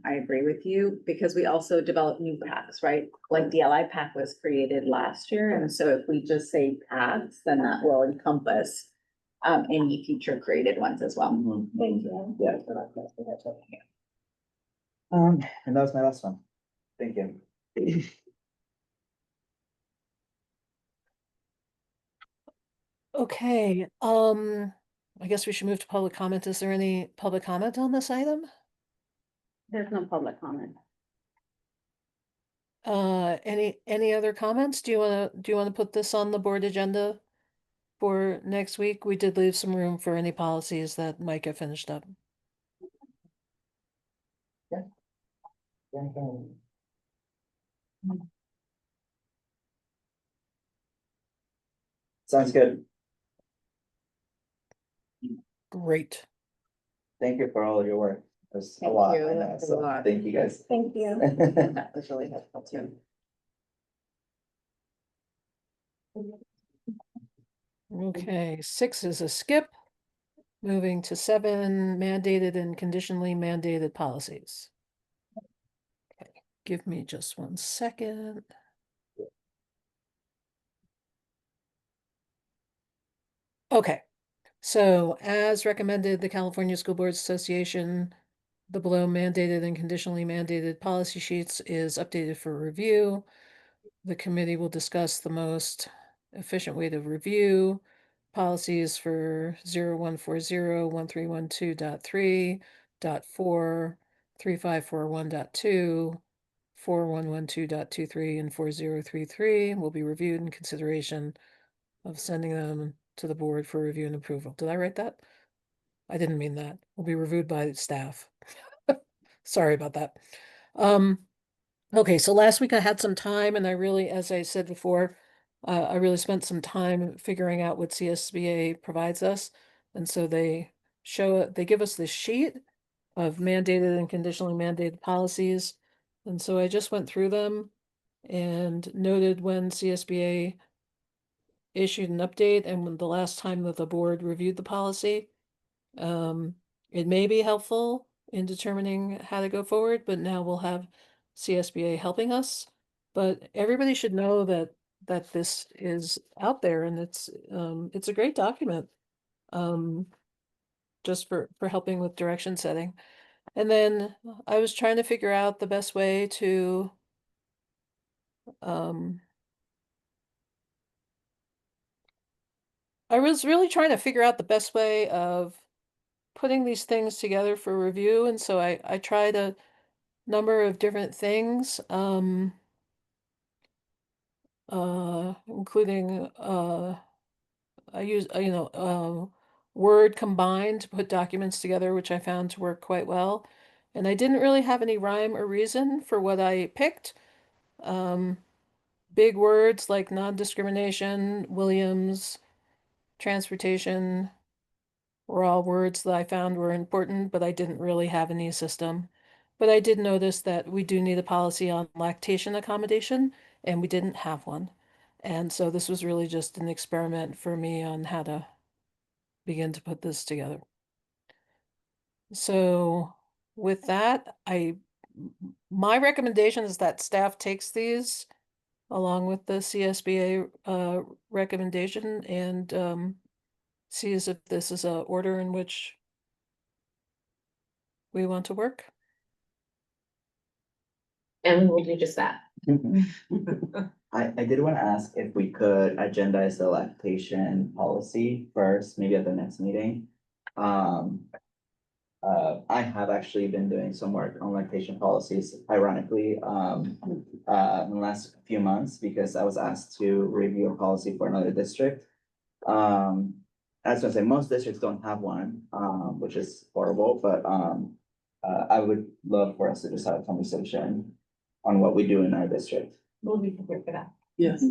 I agree with you, because we also develop new packs, right? Like the LI pack was created last year, and so if we just say packs, then that will encompass any future created ones as well. Thank you. Yeah. And that was my last one. Thank you. Okay, I guess we should move to public comment. Is there any public comment on this item? There's no public comment. Any other comments? Do you wanna put this on the board agenda for next week? We did leave some room for any policies that might get finished up. Sounds good. Great. Thank you for all of your work. There's a Thank lot, you. I know, That's a so lot. thank you guys. Thank you. That was really helpful too. Okay, 6 is a skip. Moving to 7, mandated and conditionally mandated policies. Okay, give me just 1 second. Okay, so as recommended, the California School Boards Association, the below mandated and conditionally mandated policy sheets is updated for review. The committee will discuss the most efficient way to review policies for 0140, 1312.3, .4, 3541.2, 4112.23, and 4033 will be reviewed in consideration of sending them to the board for review and approval. Did I write that? I didn't mean that. Will be reviewed by staff. Sorry about that. Okay, so last week I had some time and I really, as I said before, I really spent some time figuring out what CSBA provides us. And so they give us this sheet of mandated and conditionally mandated policies. And so I just went through them and noted when CSBA issued an update and when the last time that the board reviewed the policy. It may be helpful in determining how to go forward, but now we'll have CSBA helping us. But everybody should know that this is out there and it's a great document. Just for helping with direction setting. And then I was trying to figure out the best way to I was really trying to figure out the best way of putting these things together for review, and so I tried a number of different things, including I use Word combined to put documents together, which I found to work quite well. And I didn't really have any rhyme or reason for what I picked. Big words like non-discrimination, Williams, transportation, were all words that I found were important, but I didn't really have any system. But I did notice that we do need a policy on lactation accommodation, and we didn't have one. And so this was really just an experiment for me on how to begin to put this together. So with that, my recommendation is that staff takes these along with the CSBA recommendation and sees if this is a order in which we want to work. And we will do just that. I did want to ask if we could agendize the lactation policy first, maybe at the next meeting. I have actually been doing some work on lactation policies, ironically, in the last few months, because I was asked to review a policy for another district. I was gonna say, most districts don't have one, which is horrible, but, I would love for us to just have a conversation on what we do in our district. We'll be prepared for that. Yes.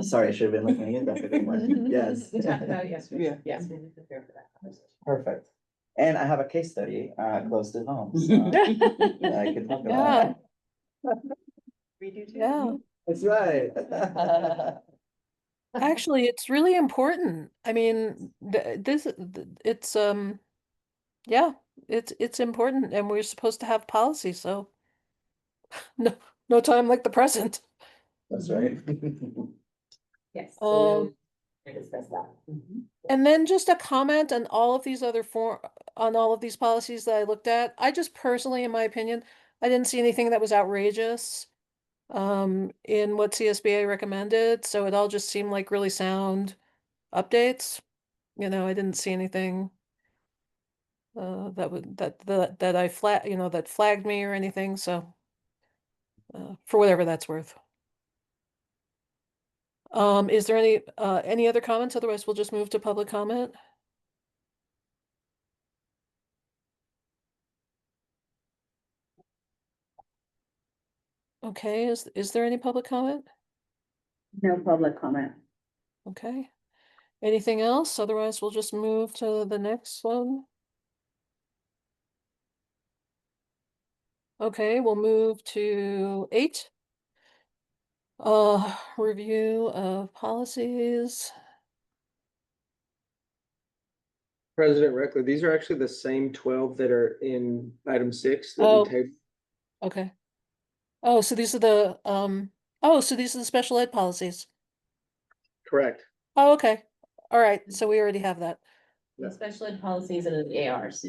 Sorry, I should have been looking at that more. Yes. We talked about it yesterday. Yeah. Yes, we'll be prepared for that conversation. Perfect. And I have a case study, close to home, so I can talk about Yeah, Redo too. yeah. That's right. Actually, it's really important. I mean, it's yeah, it's important, and we're supposed to have policy, so no time like the present. That's right. Yes. So Um, we'll discuss that. and then just a comment on all of these on all of these policies that I looked at. I just personally, in my opinion, I didn't see anything that was outrageous in what CSBA recommended, so it all just seemed like really sound updates. You know, I didn't see anything that would that I flag, you know, that flagged me or anything, so for whatever that's worth. Is there any other comments? Otherwise, we'll just move to public comment. Okay, is there any public comment? No public comment. Okay. Anything else? Otherwise, we'll just move to the next one. Okay, we'll move to 8. Review of policies. President Reckler, these are actually the same 12 that are in item 6 that we Oh. tabled. Okay. Oh, so these are the oh, so these are the special ed policies. Correct. Oh, okay. All right, so we already have that. The special ed policies and the ARs.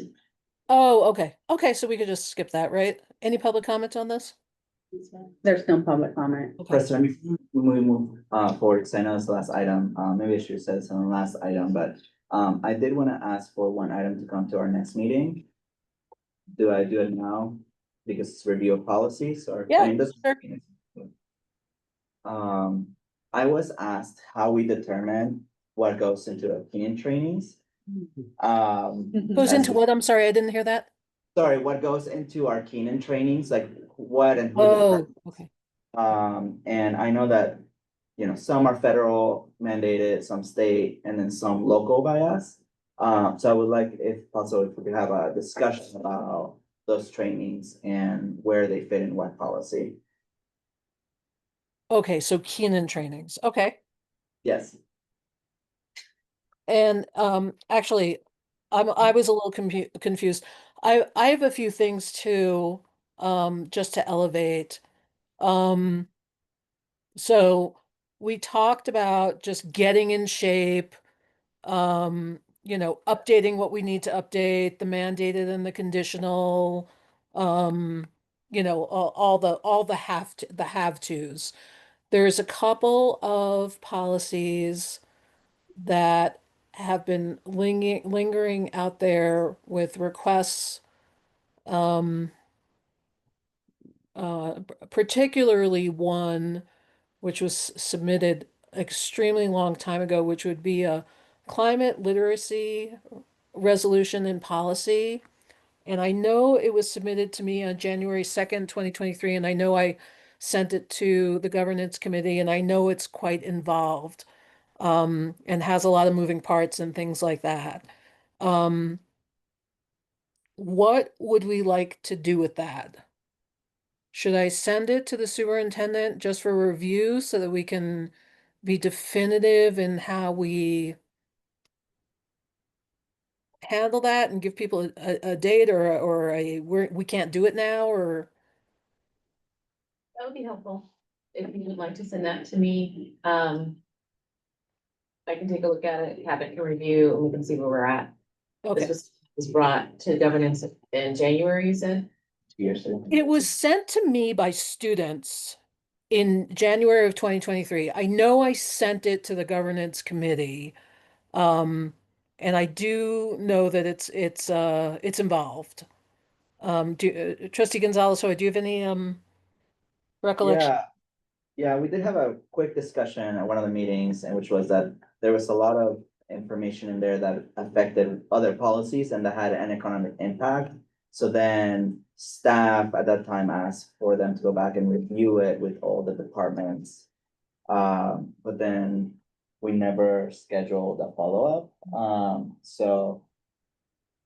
Oh, okay. Okay, so we could just skip that, right? Any public comments on this? There's no public comment. Okay. President, before we move forward, because I know it's the last item, maybe I should have said this on the last item, but I did want to ask for one item to come to our next meeting. Do I do it now? Because it's review of policies or, Yeah, I mean, this. sure. I was asked how we determine what goes into opinion trainings. Goes as into we- what? I'm sorry, I didn't hear that. Sorry, what goes into our Keenan trainings, like what and who Oh, determines? okay. And I know that, you know, some are federal mandated, some state, and then some local by us. So I would like, if possible, if we could have a discussion about those trainings and where they fit in what policy. Okay, so Keenan trainings. Okay. Yes, And actually I was a little confused. I have a few things too just to elevate. Um so we talked about just getting in shape, you know, updating what we need to update, the mandated and the conditional, um, you know, all the have tos. There's a couple of policies that have been lingering out there with requests, um, particularly one which was submitted extremely long time ago, which would be a climate literacy resolution and policy. And I know it was submitted to me on January 2nd, 2023, and I know I sent it to the governance committee, and I know it's quite involved, and has a lot of moving parts and things like that. Um, what would we like to do with that? Should I send it to the superintendent just for review so that we can be definitive in how we handle that and give people a date or we can't do it now, or That would be helpful. If you would like to send that to me, I can take a look at it, have it in review, and we can see where we're at. okay. This was brought to governance in January, you said? 2 years ago. It was sent to me by students in January of 2023. I know I sent it to the governance committee. Um, and I do know that it's involved. Trustee Gonzalez, so do you have any recollection? Yeah, yeah, we did have a quick discussion at one of the meetings, and which was that there was a lot of information in there that affected other policies and that had an economic impact. So then staff at that time asked for them to go back and review it with all the departments. But then we never scheduled a follow-up. So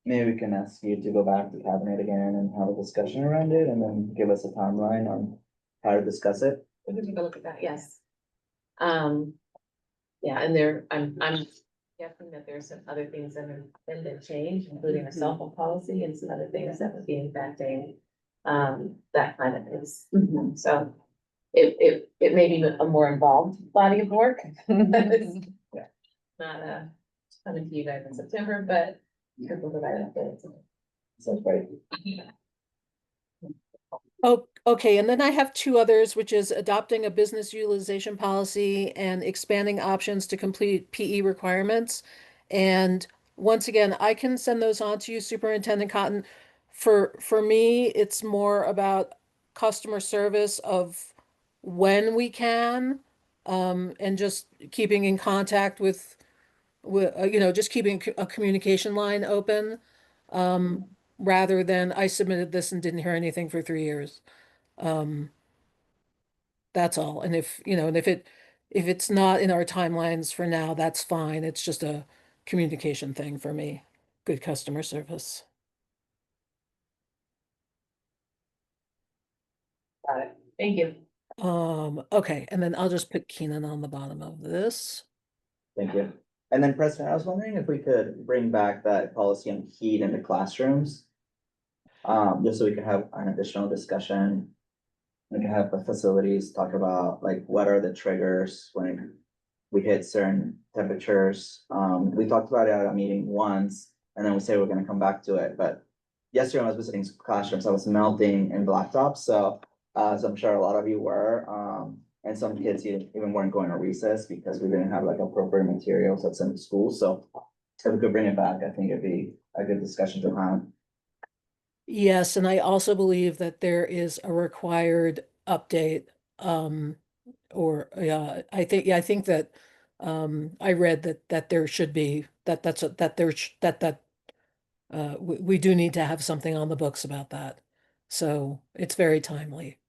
maybe we can ask you to go back to cabinet again and have a discussion around it and then give us a timeline on how to discuss it. We can take a look at that, yes. Yeah, and I'm guessing that there's some other things that have been changed, including a cell phone policy and some other things that would be impacting that kind of things. So it may be a more involved body of work. Yeah. Not coming to you guys in September, but we'll provide updates. Sounds great. Oh, okay, and then I have two others, which is adopting a business utilization policy and expanding options to complete PE requirements. And once again, I can send those on to you, Superintendent Cotton. For me, it's more about customer service of when we can, and just keeping in contact with just keeping a communication line open, rather than I submitted this and didn't hear anything for 3 years. Um, that's all. And if it's not in our timelines for now, that's fine. It's just a communication thing for me. Good customer service. Got it. Thank you. Okay, and then I'll just put Keenan on the bottom of this. Thank you. And then President, I was wondering if we could bring back that policy on heat in the classrooms. Just so we can have an additional discussion. We can have the facilities talk about like what are the triggers when we hit certain temperatures. We talked about it at a meeting once, and then we say we're gonna come back to it, but yesterday when I was visiting classrooms, I was melting in blacktops, so as I'm sure a lot of you were, and some kids even weren't going to recess because we didn't have like appropriate materials at some schools, so if we could bring it back, I think it'd be a good discussion to have. Yes, and I also believe that there is a required update, or I think that I read that there should be that there that we do need to have something on the books about that. So it's very timely.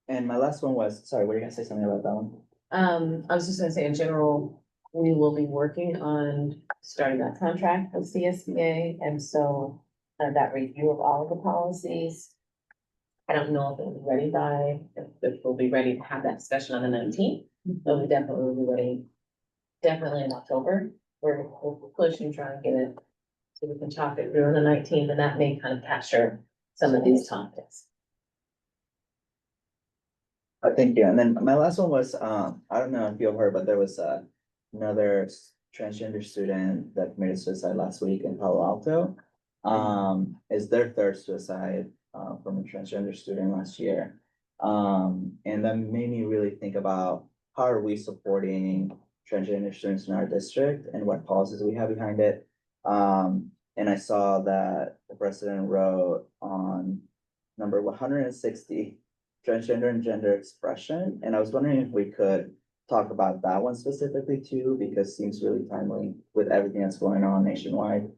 And my last one was, sorry, were you gonna say something about that one? I was just gonna say in general, we will be working on starting that contract with CSBA, and so that review of all of the policies. I don't know if it'll be ready if we'll be ready to have that discussion on the 19th, but we definitely will be ready. Definitely in October, we're pushing, trying to get it, so we can talk it through on the 19th, and that may kind of capture some of these topics. Thank you. And then my last one was, I don't know if you've heard, but there was another transgender student that committed suicide last week in Palo Alto. Is their third suicide from a transgender student last year. And that made me really think about how are we supporting transgender students in our district and what policies we have behind it. And I saw that the president wrote on number 160 transgender and gender expression, and I was wondering if we could talk about that one specifically too, because it seems really timely with everything that's going on nationwide.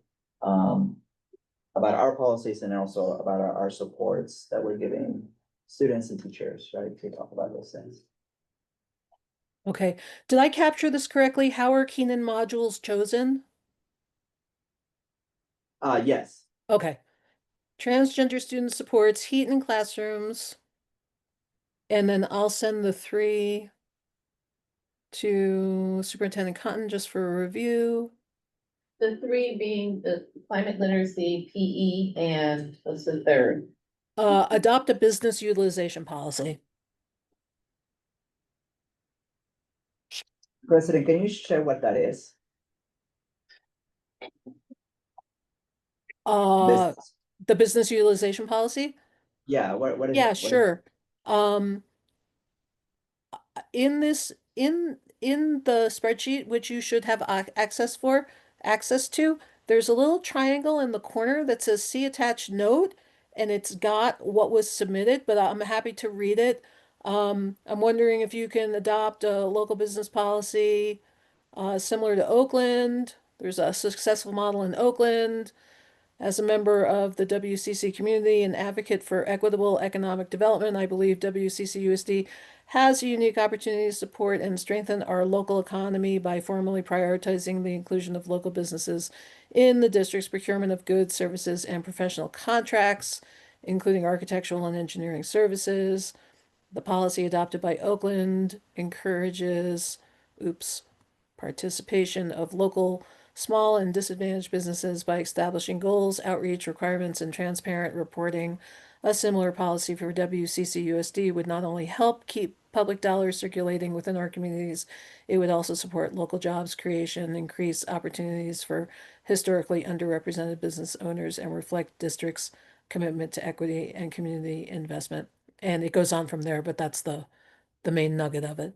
About our policies and also about our supports that we're giving students and teachers, right, to talk about those things. Okay, did I capture this correctly? How are Keenan modules chosen? Yes, Okay. Transgender student supports heat in classrooms. And then I'll send the 3 to Superintendent Cotton just for a review. The 3 being the climate literacy, PE, and what's the third? Adopt a business utilization policy. President, can you share what that is? Business. The business utilization policy? Yeah, what is Yeah, it? sure. Um, in this, in the spreadsheet, which you should have access to, there's a little triangle in the corner that says see attached note, and it's got what was submitted, but I'm happy to read it. I'm wondering if you can adopt a local business policy, similar to Oakland. There's a successful model in Oakland. As a member of the WCC community and advocate for equitable economic development, I believe WCCUSD has a unique opportunity to support and strengthen our local economy by formally prioritizing the inclusion of local businesses in the district's procurement of goods, services, and professional contracts, including architectural and engineering services. The policy adopted by Oakland encourages, participation of local small and disadvantaged businesses by establishing goals, outreach requirements, and transparent reporting. A similar policy for WCCUSD would not only help keep public dollars circulating within our communities, it would also support local jobs creation, increase opportunities for historically underrepresented business owners, and reflect district's commitment to equity and community investment. And it goes on from there, but that's the main nugget of it.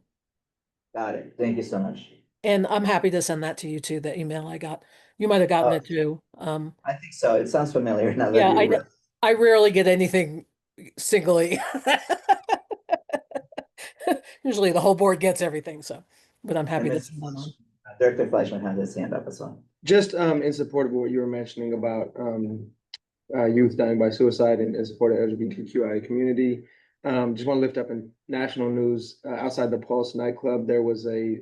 Got it. Thank you so much. And I'm happy to send that to you too, the email I got. You might have gotten Oh, it too. I think so. It sounds familiar now that Yeah, you read. I rarely get anything singly. Usually the whole board gets everything, so, but I'm happy And to Ms. send that on. Director Fleischman has his hand up as well. Just in support of what you were mentioning about youth dying by suicide and in support of LGBTQI community. Just want to lift up in national news, outside the Pulse nightclub, there was a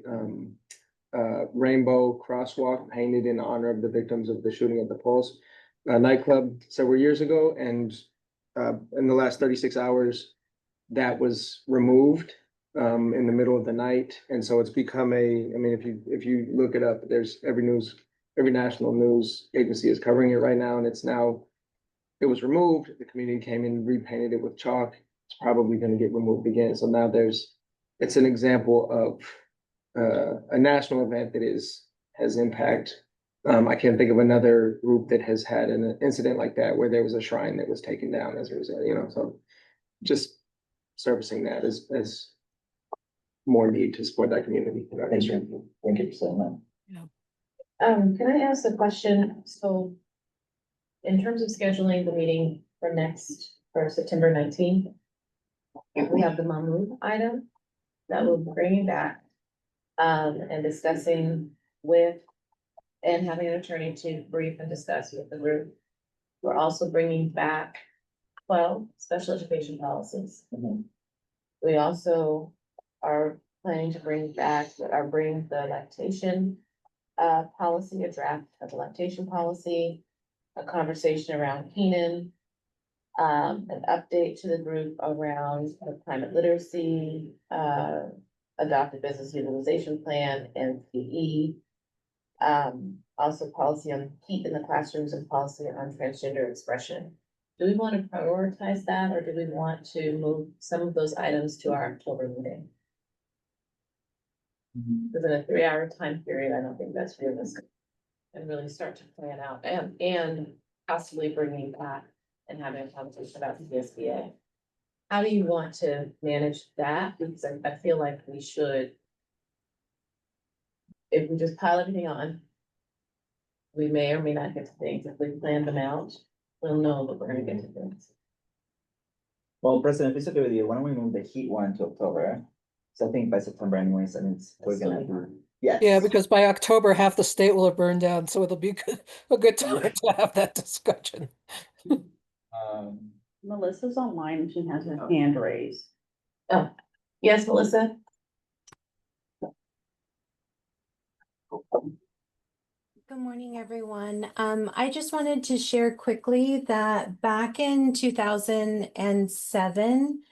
rainbow crosswalk painted in honor of the victims of the shooting at the Pulse nightclub several years ago. And in the last 36 hours, that was removed in the middle of the night. And so it's become I mean, if you look it up, there's every national news agency is covering it right now, and it was removed. The community came in, repainted it with chalk. It's probably going to get removed again. So now it's an example of a national event that has impact. I can't think of another group that has had an incident like that where there was a shrine that was taken down as a result, so just servicing that as more need to support that community. Thank you. Thank you for saying that. Can I ask a question? So in terms of scheduling the meeting for September 19th, we have the Mamu item that will bring it back. And discussing and having an attorney to brief and discuss with the group. We're also bringing back 12 special education policies. Mhm. We also are planning to bring the lactation policy, a draft of the lactation policy, a conversation around Keenan, an update to the group around climate literacy, adopted business utilization plan, NPE. Also policy on heat in the classrooms and policy on transgender expression. Do we want to prioritize that, or do we want to move some of those items to our October meeting? Within a 3-hour time period, I don't think that's realistic. And really start to plan out and possibly bringing back and having a conversation about the CSBA. How do you want to manage that? Because I feel like we should, if we just pile everything on, we may or may not get to things. If we plan them out, we'll know that we're gonna get to things. Well, President, if it's okay with you, why don't we move the heat one to October? So I think by September anyways, and we're gonna do, yes. Yeah, because by October, half the state will have burned down, so it'll be a good time to have that discussion. Melissa's online and she has her hand raised. Oh, yes, Melissa? Good morning, everyone. I just wanted to share quickly that back in 2007,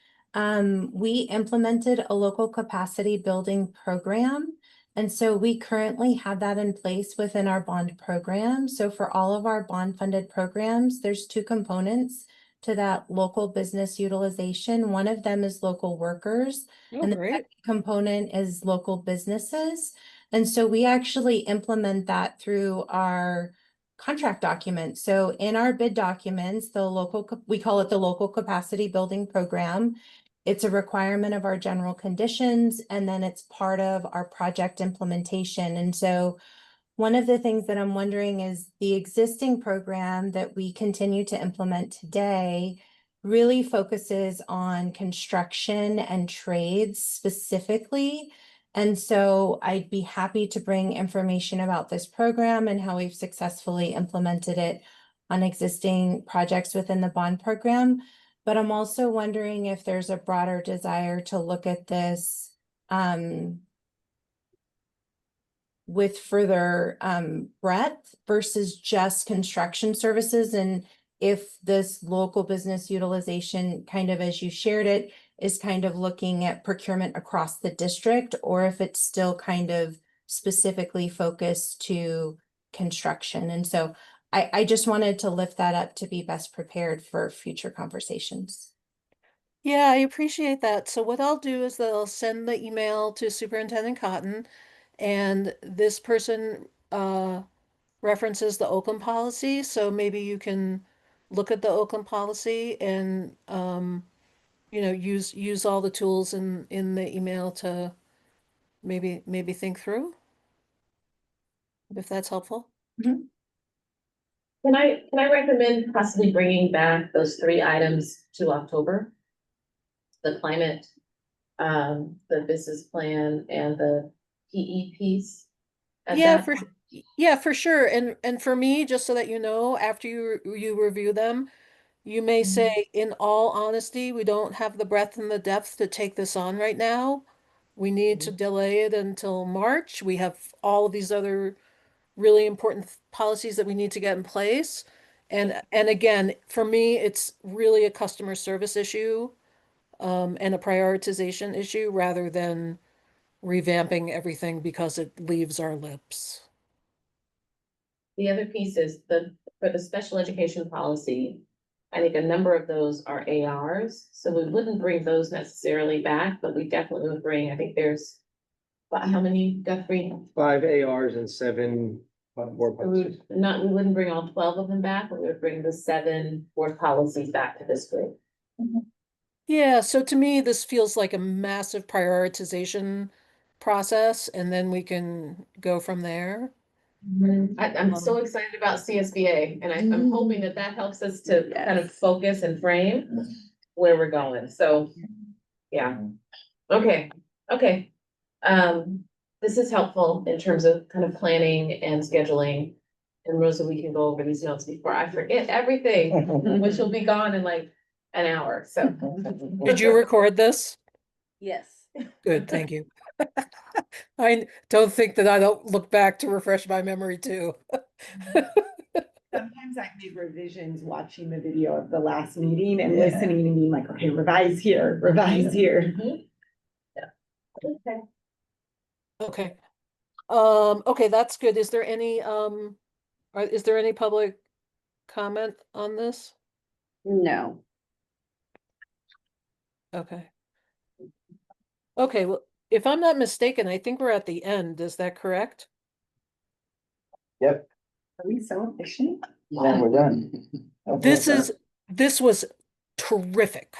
we implemented a local capacity building program. And so we currently have that in place within our bond program. So for all of our bond funded programs, there's 2 components to that local business utilization. One of them is local workers, Oh, and the great. second component is local businesses. And so we actually implement that through our contract document. So in our bid documents, we call it the local capacity building program. It's a requirement of our general conditions, and then it's part of our project implementation. And so one of the things that I'm wondering is the existing program that we continue to implement today really focuses on construction and trades specifically. And so I'd be happy to bring information about this program and how we've successfully implemented it on existing projects within the bond program. But I'm also wondering if there's a broader desire to look at this with further breadth versus just construction services, and if this local business utilization, kind of as you shared it, is kind of looking at procurement across the district, or if it's still kind of specifically focused to construction. And so I just wanted to lift that up to be best prepared for future conversations. Yeah, I appreciate that. So what I'll do is that I'll send the email to Superintendent Cotton, and this person references the Oakland policy, so maybe you can look at the Oakland policy and use all the tools in the email to maybe think through. if that's helpful. Can I recommend possibly bringing back those 3 items to October? The climate, the business plan and the PE piece? At Yeah, that yeah, for sure. And for me, just so that you know, after you review them, you may say, in all honesty, we don't have the breadth and the depth to take this on right now. We need to delay it until March. We have all of these other really important policies that we need to get in place. And again, for me, it's really a customer service issue, and a prioritization issue rather than revamping everything because it leaves our lips. The other piece is for the special education policy, I think a number of those are ARs, so we wouldn't bring those necessarily back, but we definitely would bring, I think there's, how many, Guthrie? 5 ARs and 7 board We policies. we wouldn't bring all 12 of them back, but we would bring the 7 board policies back to this group. Yeah, so to me, this feels like a massive prioritization process, and then we can go from there. I'm so excited about CSBA, and I'm hoping that that helps us to kind of focus and frame where we're going, so, yeah. Okay, okay. This is helpful in terms of kind of planning and scheduling. And Rosa, we can go over these notes before I forget everything, which will be gone in like an hour, so. Did you record this? Yes. Good, thank you. I don't think that I don't look back to refresh my memory too. Sometimes I make revisions watching the video of the last meeting and Yeah. listening and being like, okay, revise here, revise here. Okay. Okay. Okay, that's good. Is there any, is there any public comment on this? No. Okay. Okay, well, if I'm not mistaken, I think we're at the end. Is that correct? Yep, Are we so efficient? yeah, we're done. This was terrific.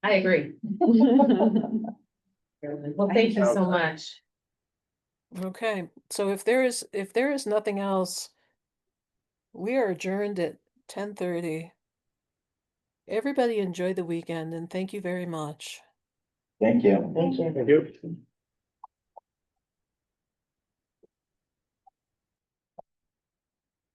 I agree. Well, thank you so much. Okay, so if there is nothing else, we are adjourned at 10:30. Everybody enjoy the weekend and thank you very much. Thank you. Thank you. Thank you.